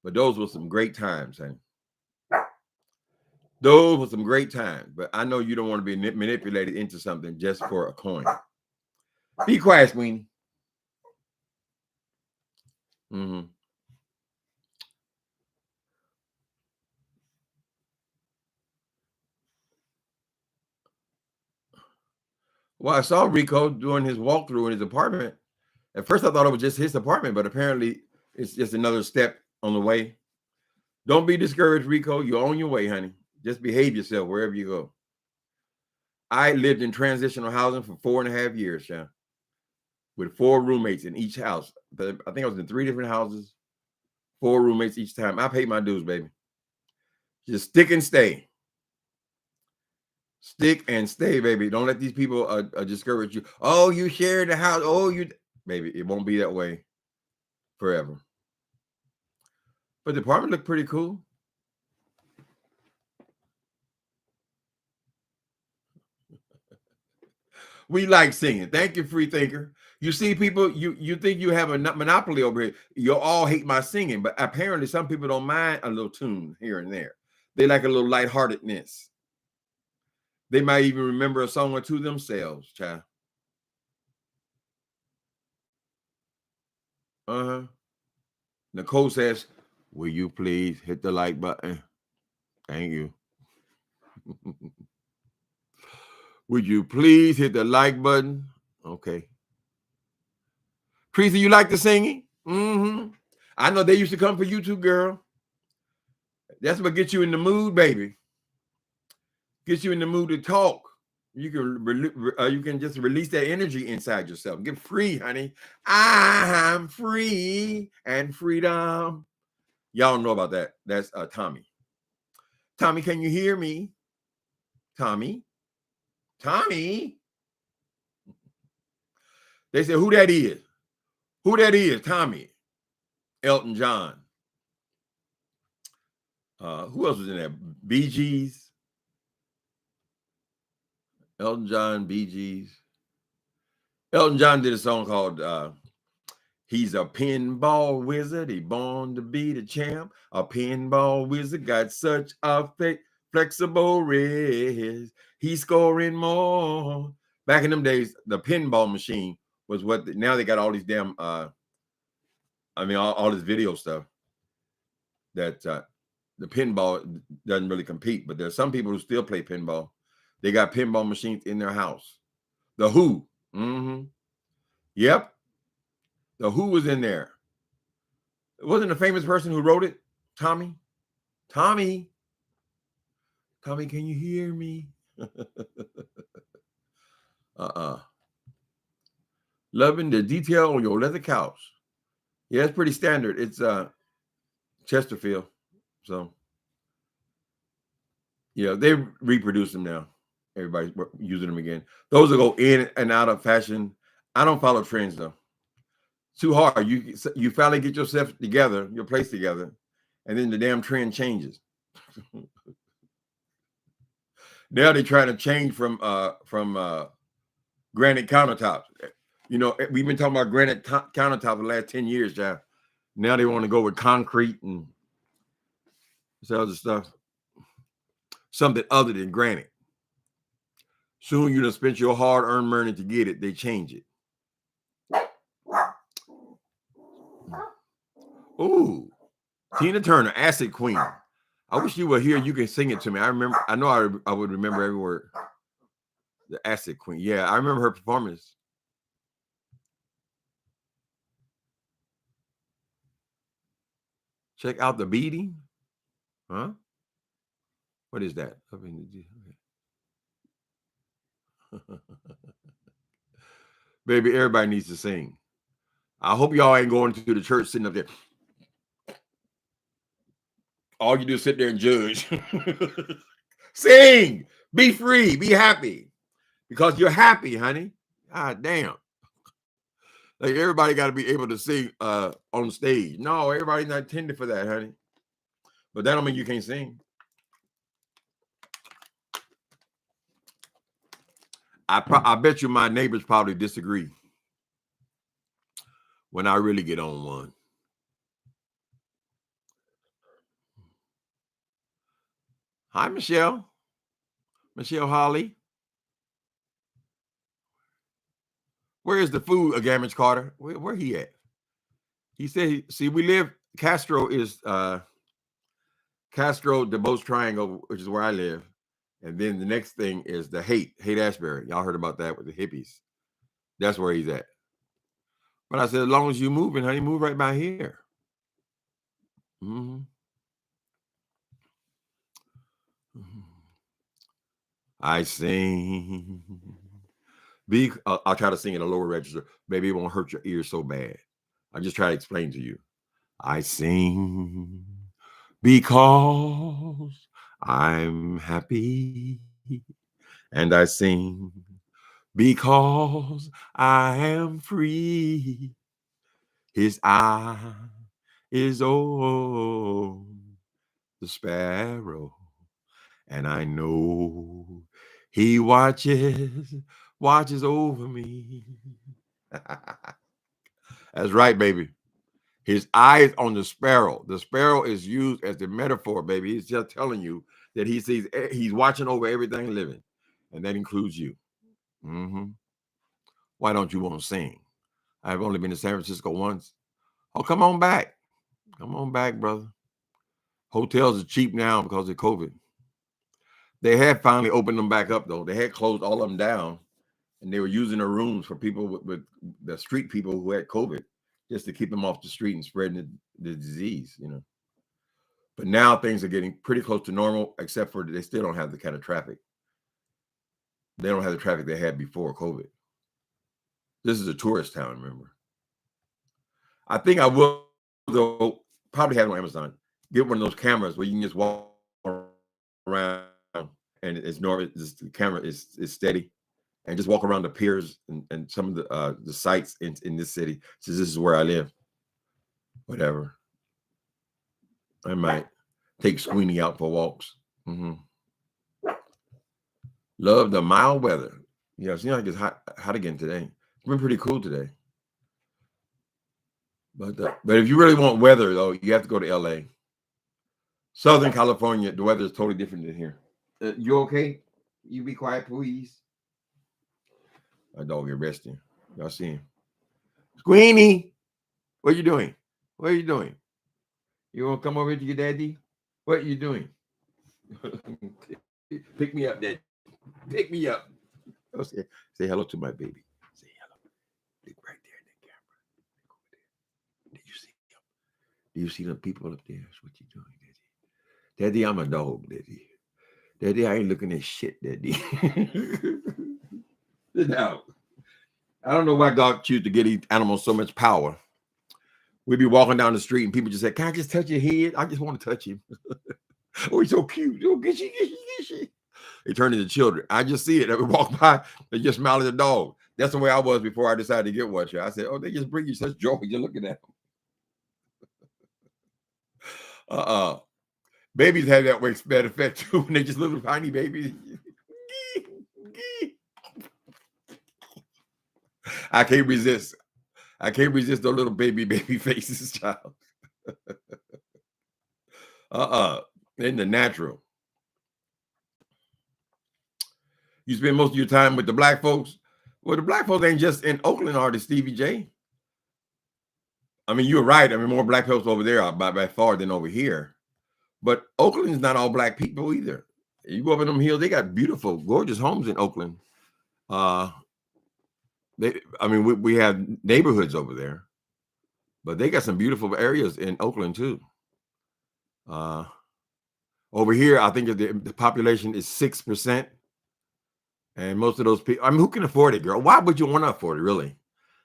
But those were some great times, honey. Those were some great times. But I know you don't want to be manipulated into something just for a coin. Be quiet, Sweeney. Mm-hmm. Well, I saw Rico doing his walkthrough in his apartment. At first, I thought it was just his apartment, but apparently it's just another step on the way. Don't be discouraged, Rico. You're on your way, honey. Just behave yourself wherever you go. I lived in transitional housing for 4.5 years, Sean, with 4 roommates in each house. But I think I was in 3 different houses, 4 roommates each time. I paid my dues, baby. Just stick and stay. Stick and stay, baby. Don't let these people discourage you. Oh, you shared the house. Oh, you, baby, it won't be that way forever. But the apartment looked pretty cool. We like singing. Thank you, free thinker. You see, people, you think you have a monopoly over here. You all hate my singing, but apparently some people don't mind a little tune here and there. They like a little lightheartedness. They might even remember a song or two themselves, child. Uh-huh. Nicole says, will you please hit the like button? Thank you. Would you please hit the like button? Okay. Creasy, you like the singing? Mm-hmm. I know they used to come for you too, girl. That's what gets you in the mood, baby. Gets you in the mood to talk. You can just release that energy inside yourself. Get free, honey. I'm free and freedom. Y'all know about that. That's Tommy. Tommy, can you hear me? Tommy? Tommy? They said, who that is? Who that is? Tommy. Elton John. Who else was in there? Bee Gees. Elton John, Bee Gees. Elton John did a song called He's a Pinball Wizard. He born to be the champ. A pinball wizard got such a flexible wrist. He's scoring more. Back in them days, the pinball machine was what. Now they got all these damn. All this video stuff. That the pinball doesn't really compete, but there's some people who still play pinball. They got pinball machines in their house. The Who. Mm-hmm. Yep. The Who was in there. It wasn't a famous person who wrote it. Tommy. Tommy, can you hear me? Loving the detail on your leather couch. Yeah, it's pretty standard. It's Chesterfield. So yeah, they reproduce them now. Everybody's using them again. Those will go in and out of fashion. I don't follow trends though. Too hard. You finally get yourself together, your place together, and then the damn trend changes. Now they're trying to change from granite countertops. You know, we've been talking about granite countertops for the last 10 years, John. Now they want to go with concrete and this other stuff. Something other than granite. Soon you done spent your hard-earned money to get it. They change it. Ooh, Tina Turner, Acid Queen. I wish you were here. You could sing it to me. I know I would remember every word. The Acid Queen. Yeah, I remember her performance. Check out the beating. Huh? What is that? Baby, everybody needs to sing. I hope y'all ain't going to the church sitting up there. All you do is sit there and judge. Sing. Be free. Be happy. Because you're happy, honey. God damn. Like everybody got to be able to sing on stage. No, everybody's not intended for that, honey. But that don't mean you can't sing. I bet you my neighbors probably disagree when I really get on one. Hi, Michelle. Michelle Holly. Where is the food, Gamage Carter? Where he at? He said, see, we live, Castro is Castro, the Boats Triangle, which is where I live. And then the next thing is the Haight-Ashbury. Y'all heard about that with the hippies. That's where he's at. But I said, as long as you moving, honey, move right by here. Mm-hmm. I sing. I'll try to sing in a lower register. Maybe it won't hurt your ears so bad. I'll just try to explain to you. I sing because I'm happy. And I sing because I am free. His eye is on the sparrow, and I know he watches over me. That's right, baby. His eye is on the sparrow. The sparrow is used as the metaphor, baby. He's just telling you that he's watching over everything living, and that includes you. Mm-hmm. Why don't you want to sing? I've only been to San Francisco once. Oh, come on back. Come on back, brother. Hotels are cheap now because of COVID. They had finally opened them back up, though. They had closed all of them down, and they were using the rooms for people with the street people who had COVID, just to keep them off the street and spreading the disease, you know. But now things are getting pretty close to normal, except for they still don't have the kind of traffic. They don't have the traffic they had before COVID. This is a tourist town, remember. I think I will, though, probably have it on Amazon. Get one of those cameras where you can just walk around and it's normal. The camera is steady, and just walk around the piers and some of the sites in this city. Since this is where I live, whatever. I might take Squeenie out for walks. Mm-hmm. Love the mild weather. Yeah, it seems like it's hot again today. It's been pretty cool today. But if you really want weather, though, you have to go to LA. Southern California, the weather is totally different than here. You okay? You be quiet, please. My dog get resting. Y'all see him. Squeenie, what are you doing? What are you doing? You want to come over to your daddy? What are you doing? Pick me up, Dad. Pick me up. Say hello to my baby. Say hello. Look right there in the camera. Look over there. Do you see him? Do you see the people up there? That's what you doing, Daddy? Daddy, I'm a dog, Daddy. Daddy, I ain't looking at shit, Daddy. Sit down. I don't know why God choose to give these animals so much power. We'd be walking down the street and people just say, "Can I just touch your head? I just want to touch him." Oh, he's so cute. Oh, get. They turn into children. I just see it. Every walk by, they just smile at the dog. That's the way I was before I decided to get one. I said, "Oh, they just bring you such joy. You're looking at them." Babies have that bad effect too when they just little tiny babies. I can't resist. I can't resist those little baby faces, child. In the natural. You spend most of your time with the black folks. Well, the black folks ain't just in Oakland, are they, Stevie J? I mean, you're right. I mean, more black folks over there by far than over here. But Oakland is not all black people either. You go up in them hills, they got beautiful, gorgeous homes in Oakland. We have neighborhoods over there, but they got some beautiful areas in Oakland too. Over here, I think the population is 6%. And most of those people, I mean, who can afford it, girl? Why would you want to afford it, really?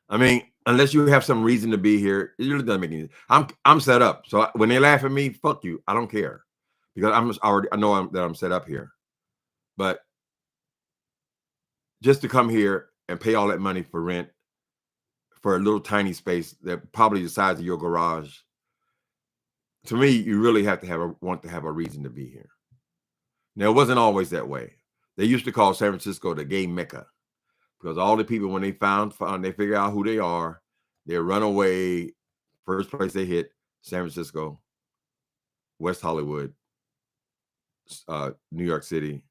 I mean, unless you have some reason to be here, it really doesn't make any sense. I'm set up. So when they laugh at me, fuck you. I don't care. Because I know that I'm set up here. But just to come here and pay all that money for rent for a little tiny space that probably the size of your garage, to me, you really have to want to have a reason to be here. Now, it wasn't always that way. They used to call San Francisco the gay Mecca because all the people, when they they figure out who they are, they run away. First place they hit, San Francisco, West Hollywood, New York City,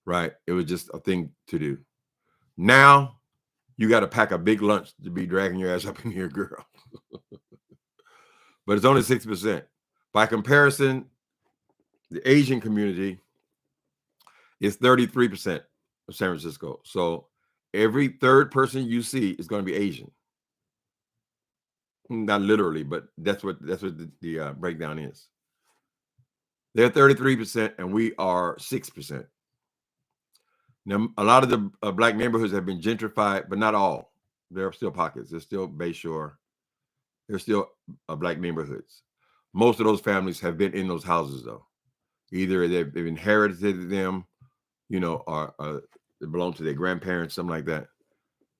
right? It was just a thing to do. Now, you got to pack a big lunch to be dragging your ass up in here, girl. but it's only 6%. By comparison, the Asian community is 33% of San Francisco. So every third person you see is going to be Asian. Not literally, but that's what the breakdown is. They're 33% and we are 6%. Now, a lot of the black neighborhoods have been gentrified, but not all. There are still pockets. There's still Bayshore. There's still black neighborhoods. Most of those families have been in those houses, though. Either they've inherited them, or they belong to their grandparents, something like that.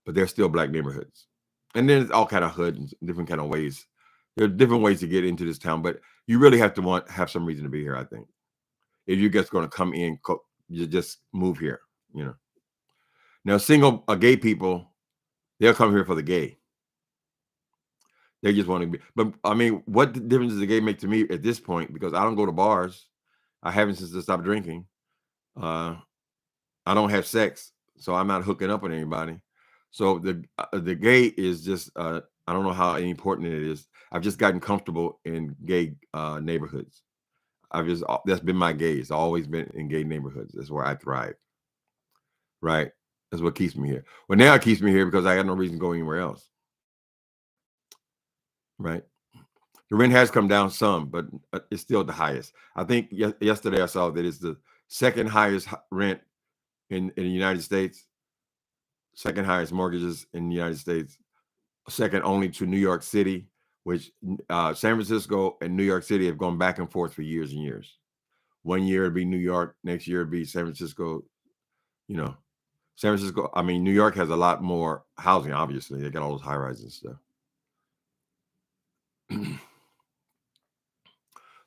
But they're still black neighborhoods. And then it's all kind of hoods, different kind of ways. There are different ways to get into this town, but you really have to have some reason to be here, I think. If you're just going to come in, you just move here, Now, single gay people, they'll come here for the gay. They just want to be. But, I mean, what difference does the gay make to me at this point? Because I don't go to bars. I haven't since I stopped drinking. I don't have sex, so I'm not hooking up with anybody. So the gay is just I don't know how important it is. I've just gotten comfortable in gay neighborhoods. That's been my gay. It's always been in gay neighborhoods. That's where I thrive. Right. That's what keeps me here. Well, now it keeps me here because I got no reason to go anywhere else. Right. The rent has come down some, but it's still the highest. I think yesterday I saw that it's the second highest rent in the United States. Second highest mortgages in the United States, second only to New York City, which San Francisco and New York City have gone back and forth for years and years. One year it'd be New York, next year it'd be San Francisco. San Francisco, I mean, New York has a lot more housing, obviously. They got all those high rises and stuff.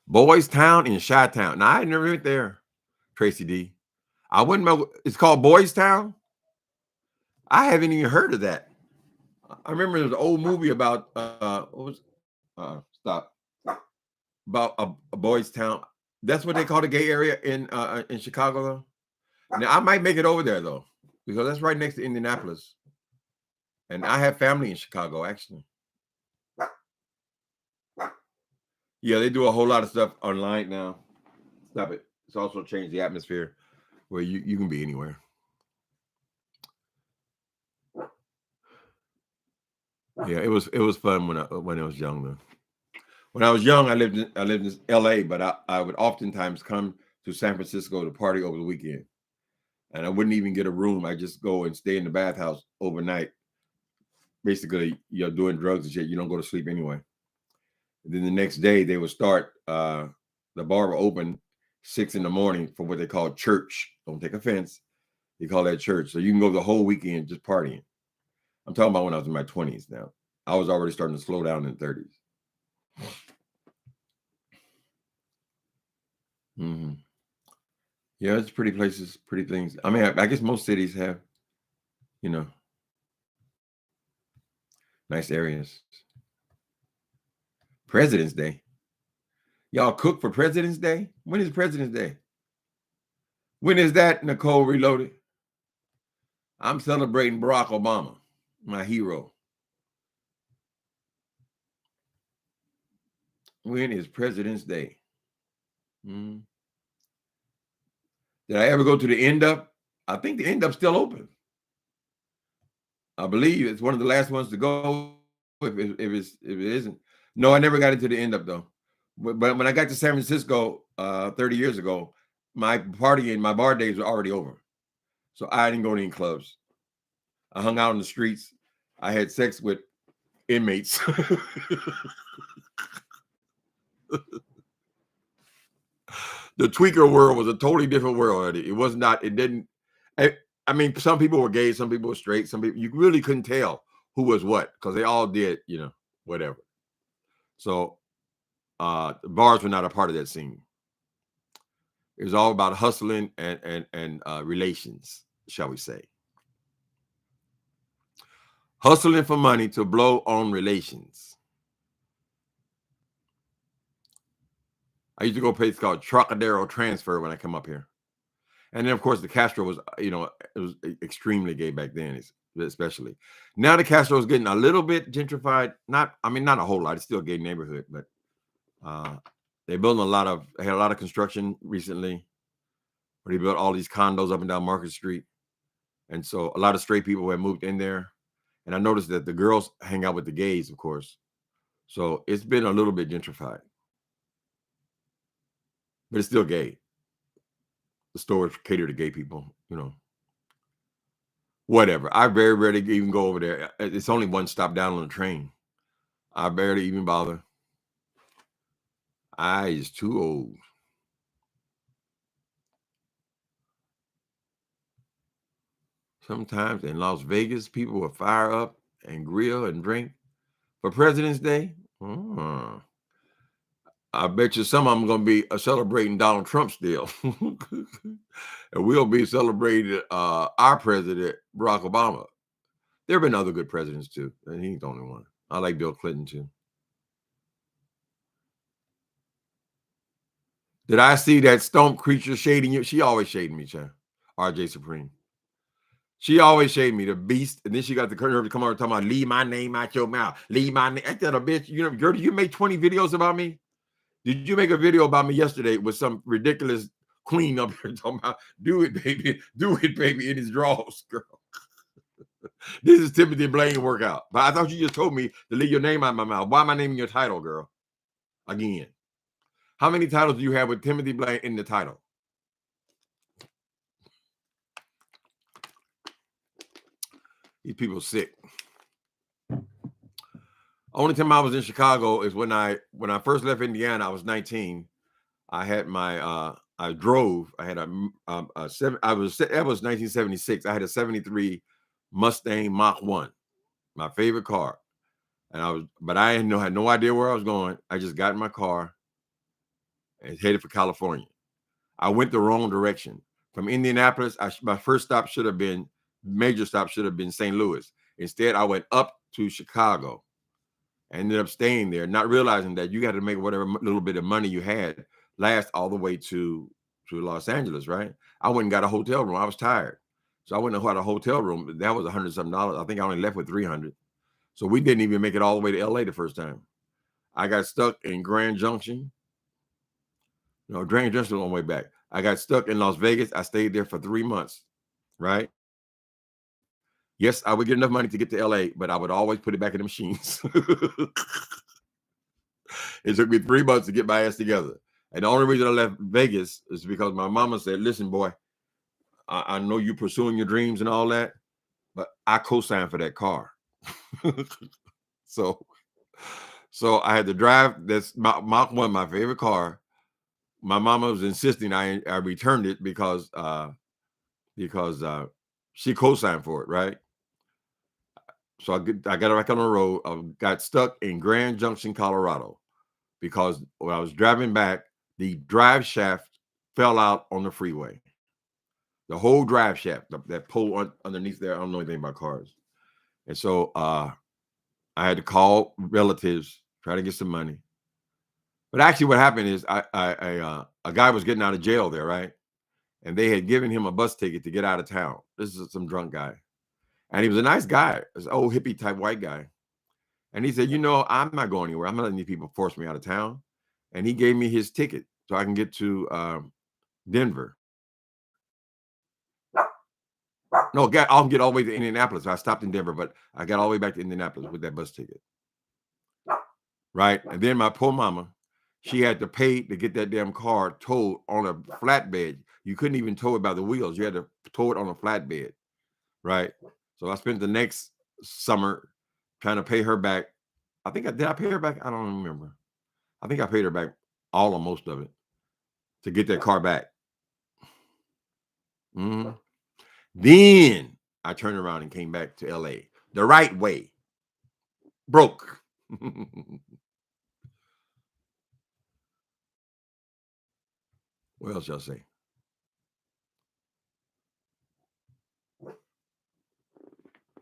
Boys Town in Chi-Town. Now, I never went there, Tracy D. I wouldn't know. It's called Boys Town? I haven't even heard of that. I remember there was an old movie about about a boys' town. That's what they call the gay area in Chicago, though. Now I might make it over there though, because that's right next to Indianapolis, and I have family in Chicago actually. Yeah, they do a whole lot of stuff online now. Stop it. It's also changed the atmosphere where you can be anywhere. Yeah, it was fun when I was young though. When I was young, I lived in LA, but I would oftentimes come to San Francisco to party over the weekend. And I wouldn't even get a room. I just go and stay in the bathhouse overnight. Basically, doing drugs and shit. You don't go to sleep anyway. And then the next day they would start the bar will open 6 a.m. for what they call church. Don't take offense. They call that church. So you can go the whole weekend just partying. I'm talking about when I was in my 20s now. I was already starting to slow down in the 30s. Mm-hmm. Yeah, it's pretty places, pretty things. I mean, I guess most cities have, nice areas. President's Day. Y'all cook for President's Day? When is President's Day? When is that, Nicole Reloaded? I'm celebrating Barack Obama, my hero. When is President's Day? Did I ever go to the End Up? I think the End Up's still open. I believe it's one of the last ones to go. If it isn't, no, I never got into the End Up though. But when I got to San Francisco 30 years ago, my party and my bar days were already over, so I didn't go to any clubs. I hung out in the streets. I had sex with inmates. The tweaker world was a totally different world. It was not. It didn't. I mean, some people were gay, some people were straight, some people you really couldn't tell who was what because they all did, whatever. So the bars were not a part of that scene. It was all about hustling and relations, shall we say? Hustling for money to blow on relations. I used to go to a place called Trocadero Transfer when I come up here. And then, of course, the Castro was, it was extremely gay back then, especially. Now the Castro is getting a little bit gentrified. Not a whole lot. It's still a gay neighborhood, but They building had a lot of construction recently. Where they built all these condos up and down Market Street. And so a lot of straight people have moved in there. And I noticed that the girls hang out with the gays, of course. So it's been a little bit gentrified. But it's still gay. The stores cater to gay people, you know. Whatever. I very rarely even go over there. It's only one stop down on the train. I barely even bother. I is too old. Sometimes in Las Vegas, people will fire up and grill and drink for President's Day. I bet you some of them going to be celebrating Donald Trump still. And we'll be celebrating our president, Barack Obama. There have been other good presidents too, and he's the only one. I like Bill Clinton too. Did I see that stomp creature shading you? She always shading me, Chad. RJ Supreme. She always shaded me, the beast. And then she got the nerve to come over talking about, leave my name out your mouth. Leave my name. Ain't that a bitch? You know, girl, do you make 20 videos about me? Did you make a video about me yesterday with some ridiculous queen up here talking about, do it, baby, in his drawers, girl? This is Timothy Blaine workout. But I thought you just told me to leave your name out of my mouth. Why am I naming your title, girl? Again. How many titles do you have with Timothy Blaine in the title? These people sick. Only time I was in Chicago is when I first left Indiana. I was 19. I had my I drove. I had that was 1976. I had a 73 Mustang Mach 1, my favorite car. And I had no idea where I was going. I just got in my car and headed for California. I went the wrong direction. From Indianapolis, my first stop major stop should have been St. Louis. Instead, I went up to Chicago. I ended up staying there, not realizing that you got to make whatever little bit of money you had last all the way to Los Angeles, right? I went and got a hotel room. I was tired. So I went and got a hotel room. That was $100-something. I think I only left with $300. So we didn't even make it all the way to LA the first time. I got stuck in Grand Junction. No, Grand Junction on the way back. I got stuck in Las Vegas. I stayed there for 3 months, right? Yes, I would get enough money to get to LA, but I would always put it back in the machines. It took me 3 months to get my ass together. And the only reason I left Vegas is because my mama said, listen, boy, I know you're pursuing your dreams and all that, but I co-signed for that car. So I had to drive this Mach 1, my favorite car. My mama was insisting I returned it because she co-signed for it, right? So I got back on the road. I got stuck in Grand Junction, Colorado, because when I was driving back, the drive shaft fell out on the freeway. The whole drive shaft, that pole underneath there. I don't know anything about cars. And so I had to call relatives, try to get some money. But actually what happened is a guy was getting out of jail there, right? And they had given him a bus ticket to get out of town. This is some drunk guy. And he was a nice guy, this old hippie type white guy. And he said, I'm not going anywhere. I'm not letting these people force me out of town. And he gave me his ticket so I can get to Denver. No, I'll get all the way to Indianapolis. So I stopped in Denver, but I got all the way back to Indianapolis with that bus ticket. Right? And then my poor mama, she had to pay to get that damn car towed on a flatbed. You couldn't even tow it by the wheels. You had to tow it on a flatbed. Right? So I spent the next summer trying to pay her back. Did I pay her back? I don't remember. I think I paid her back all or most of it to get that car back. Mm-hmm. Then I turned around and came back to LA the right way. Broke. What else y'all say?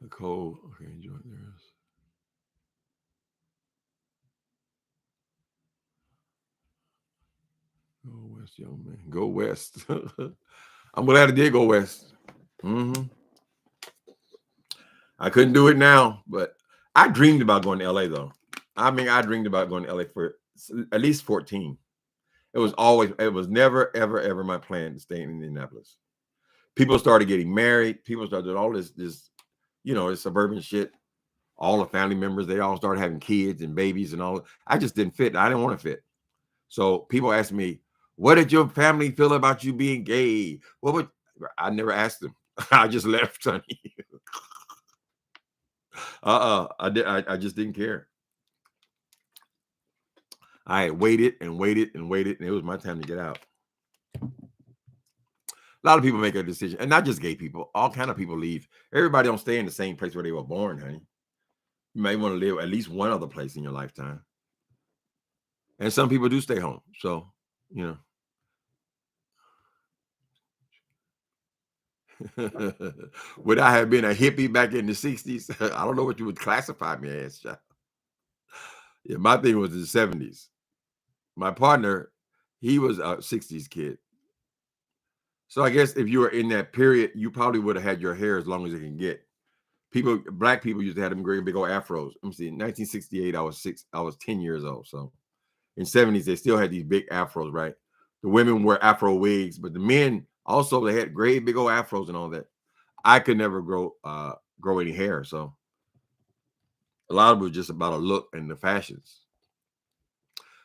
Nicole, okay, enjoy this. Go west, young man. Go west. I'm glad I did go west. Mm-hmm. I couldn't do it now, but I dreamed about going to LA though. I mean, I dreamed about going to LA at least 14. It was never, ever, ever my plan to stay in Indianapolis. People started getting married. People started doing all this, this suburban shit. All the family members, they all started having kids and babies and all. I just didn't fit. I didn't want to fit. So people asked me, what did your family feel about you being gay? I never asked them. I just left, honey. I just didn't care. I had waited and waited and waited, and it was my time to get out. A lot of people make a decision, and not just gay people. All kind of people leave. Everybody don't stay in the same place where they were born, honey. You may want to live at least one other place in your lifetime. And some people do stay home. So, would I have been a hippie back in the 60s? I don't know what you would classify me as, child. Yeah, my thing was the 70s. My partner, he was a 60s kid. So I guess if you were in that period, you probably would have had your hair as long as it can get. Black people used to have them great big old afros. Let me see. In 1968, I was 10 years old. So in 70s, they still had these big afros, right? The women wore afro wigs, but the men also, they had great big old afros and all that. I could never grow any hair. So a lot of it was just about a look and the fashions.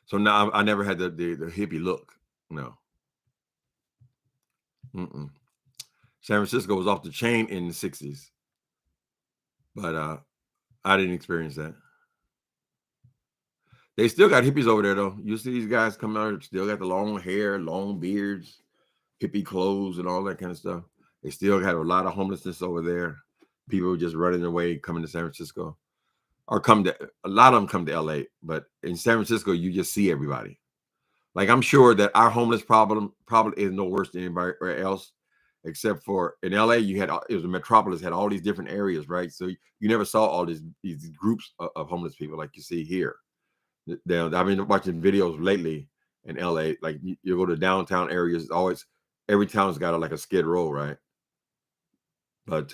So now I never had the hippie look. No. Mm-mm. San Francisco was off the chain in the 60s. But I didn't experience that. They still got hippies over there, though. You see these guys coming out, still got the long hair, long beards, hippie clothes, and all that kind of stuff. They still have a lot of homelessness over there. People just running away, coming to San Francisco. Or a lot of them come to LA. But in San Francisco, you just see everybody. Like, I'm sure that our homeless problem probably is no worse than anybody else. Except for in LA, it was a metropolis, had all these different areas, right? So you never saw all these groups of homeless people like you see here. I've been watching videos lately in LA. Like you go to downtown areas, every town's got like a Skid Row, right? But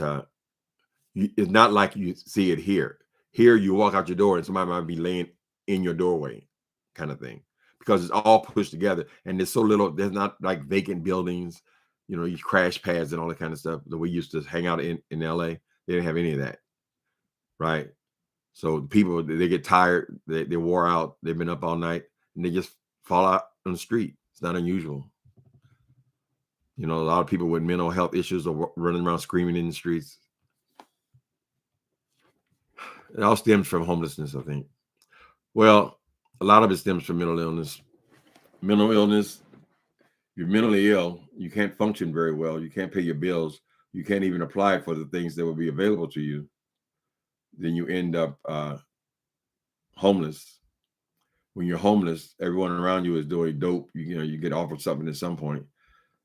it's not like you see it here. Here, you walk out your door and somebody might be laying in your doorway, kind of thing, because it's all pushed together and there's so little. There's not like vacant buildings. These crash pads and all that kind of stuff that we used to hang out in LA. They didn't have any of that, right? So people, they get tired, they wore out, they've been up all night, and they just fall out on the street. It's not unusual. A lot of people with mental health issues are running around screaming in the streets. It all stems from homelessness, I think. Well, a lot of it stems from mental illness. Mental illness, you're mentally ill, you can't function very well, you can't pay your bills, you can't even apply for the things that will be available to you. Then you end up homeless. When you're homeless, everyone around you is doing dope. You get offered something at some point.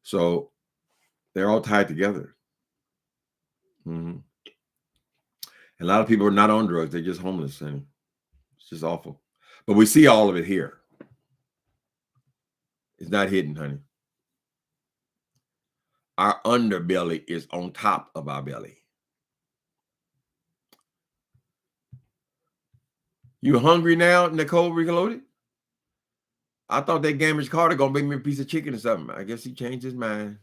So they're all tied together. Mm-hmm. And a lot of people are not on drugs. They're just homeless. And it's just awful. But we see all of it here. It's not hidden, honey. Our underbelly is on top of our belly. You hungry now, Nicole Reloaded? I thought that Gamage Carter gonna bring me a piece of chicken or something. I guess he changed his mind.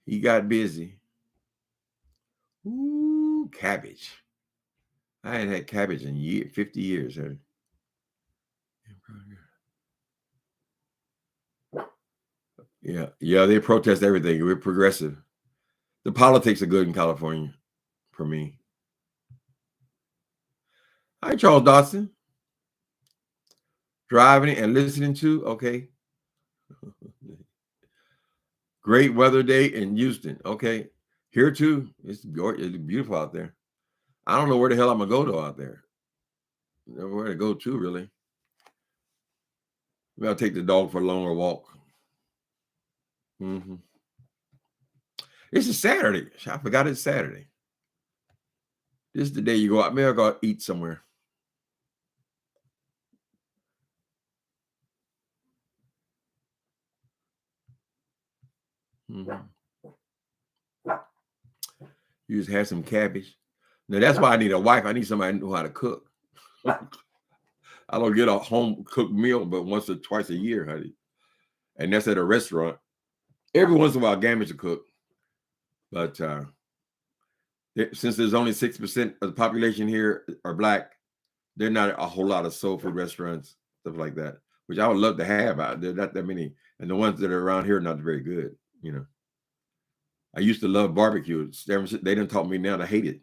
He got busy. Ooh, cabbage. I ain't had cabbage in 50 years, honey. Yeah, they protest everything. We're progressive. The politics are good in California for me. Hi, Charles Dodson. Driving and listening to, okay. Great weather day in Houston. Okay. Here too. It's beautiful out there. I don't know where the hell I'm gonna go to out there. Nowhere to go to, really. Maybe I'll take the dog for a longer walk. Mm-hmm. It's a Saturday. I forgot it's Saturday. This is the day you go out. Maybe I'll go eat somewhere. Mm-hmm. You just had some cabbage. Now that's why I need a wife. I need somebody who know how to cook. I don't get a home cooked meal but once or twice a year, honey. And that's at a restaurant. Every once in a while, Gamage to cook. But since there's only 6% of the population here are Black, there are not a whole lot of soul food restaurants, stuff like that, which I would love to have. There are not that many. And the ones that are around here are not very good, you know. I used to love barbecue. They done taught me now to hate it.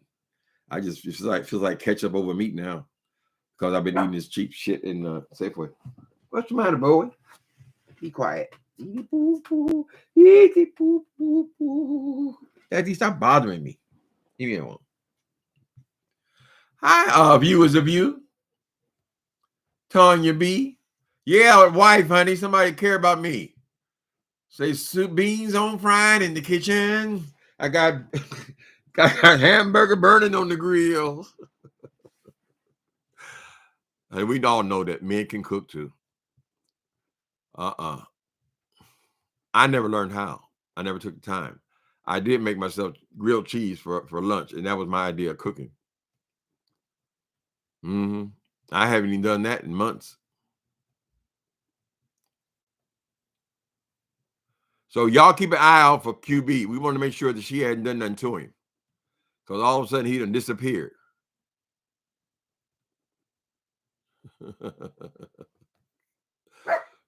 I just feels like ketchup over meat now because I've been eating this cheap shit in Safeway. What's the matter, boy? Be quiet. Daddy, stop bothering me. Leave me alone. Hi, viewers of you. Tanya B. Yeah, wife, honey. Somebody care about me. Say soup beans on frying in the kitchen. I got hamburger burning on the grill. And we all know that men can cook too. I never learned how. I never took the time. I did make myself grilled cheese for lunch, and that was my idea of cooking. I haven't even done that in months. So y'all keep an eye out for QB. We want to make sure that she hadn't done nothing to him, because all of a sudden he done disappeared.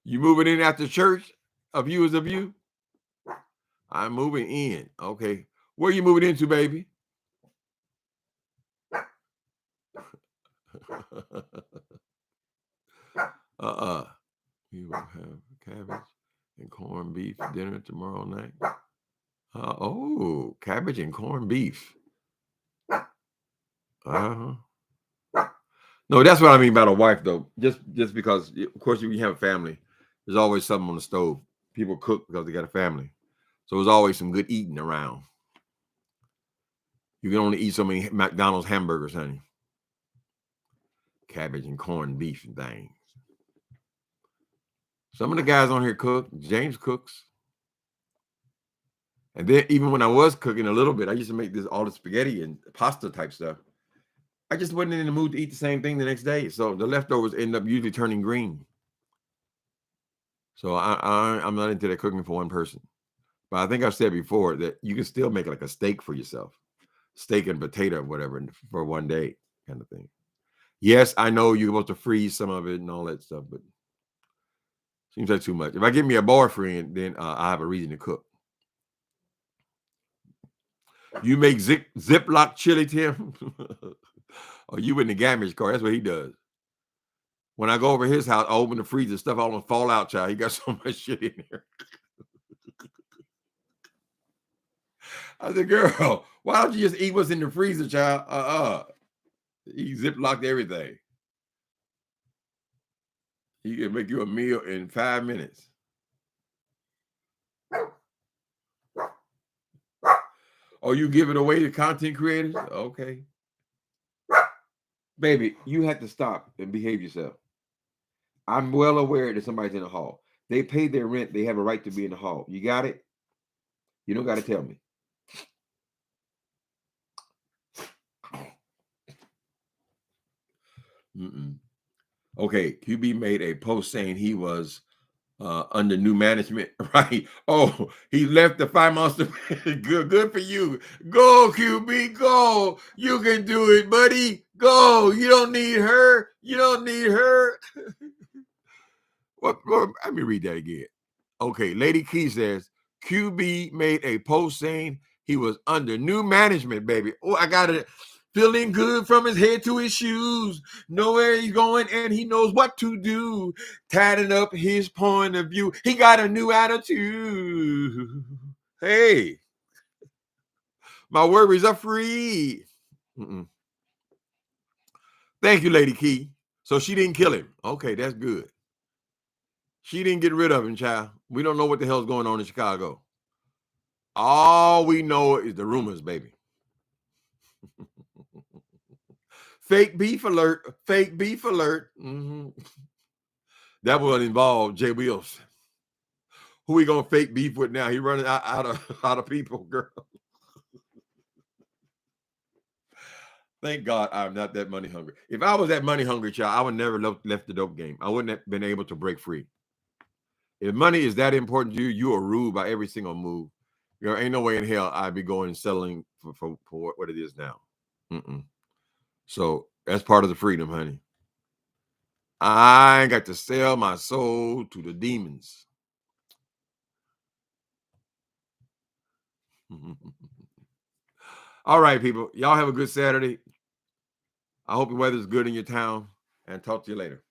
You moving in after church? Viewers of you? I'm moving in. Okay. Where are you moving into, baby? We will have cabbage and corned beef dinner tomorrow night. Oh, cabbage and corned beef. No, that's what I mean about a wife, though. Just because, of course, you have a family, there's always something on the stove. People cook because they got a family. So there's always some good eating around. You can only eat so many McDonald's hamburgers, honey. Cabbage and corned beef and things. Some of the guys on here cook. James cooks. And then even when I was cooking a little bit, I used to make all the spaghetti and pasta type stuff. I just wasn't in the mood to eat the same thing the next day. So the leftovers end up usually turning green. So I'm not into that cooking for one person. But I think I've said before that you can still make like a steak for yourself. Steak and potato or whatever for one day kind of thing. Yes, I know you're supposed to freeze some of it and all that stuff, but seems like too much. If I get me a boyfriend, then I have a reason to cook. You make Ziploc chili, Tim? Or you in the Gamage car? That's what he does. When I go over his house, I open the freezer, stuff all gonna fall out, child. He got so much shit in there. I said, girl, why don't you just eat what's in the freezer, child? He Ziplocked everything. He can make you a meal in 5 minutes. Oh, you give it away to content creators? Okay. Baby, you have to stop and behave yourself. I'm well aware that somebody's in the hall. They paid their rent. They have a right to be in the hall. You got it? You don't got to tell me. Okay, QB made a post saying he was under new management, right? Oh, he left the Fire Monster. Good for you. Go, QB, go. You can do it, buddy. Go. You don't need her. You don't need her. What? Let me read that again. Okay, Lady Key says QB made a post saying he was under new management, baby. Oh, I got it. Feeling good from his head to his shoes. Know where he's going and he knows what to do. Tatting up his point of view. He got a new attitude. Hey, my worries are free. Thank you, Lady Key. So she didn't kill him. Okay, that's good. She didn't get rid of him, child. We don't know what the hell's going on in Chicago. All we know is the rumors, baby. Fake beef alert. Fake beef alert. That will involve Jay Wills. Who we gonna fake beef with now? He running out of people, girl. Thank God I'm not that money hungry. If I was that money hungry, child, I would never left the dope game. I wouldn't have been able to break free. If money is that important to you, you are ruled by every single move. There ain't no way in hell I'd be going and selling for what it is now. Mm-mm. So that's part of the freedom, honey. I ain't got to sell my soul to the demons. All right, people. Y'all have a good Saturday. I hope the weather's good in your town, and talk to you later.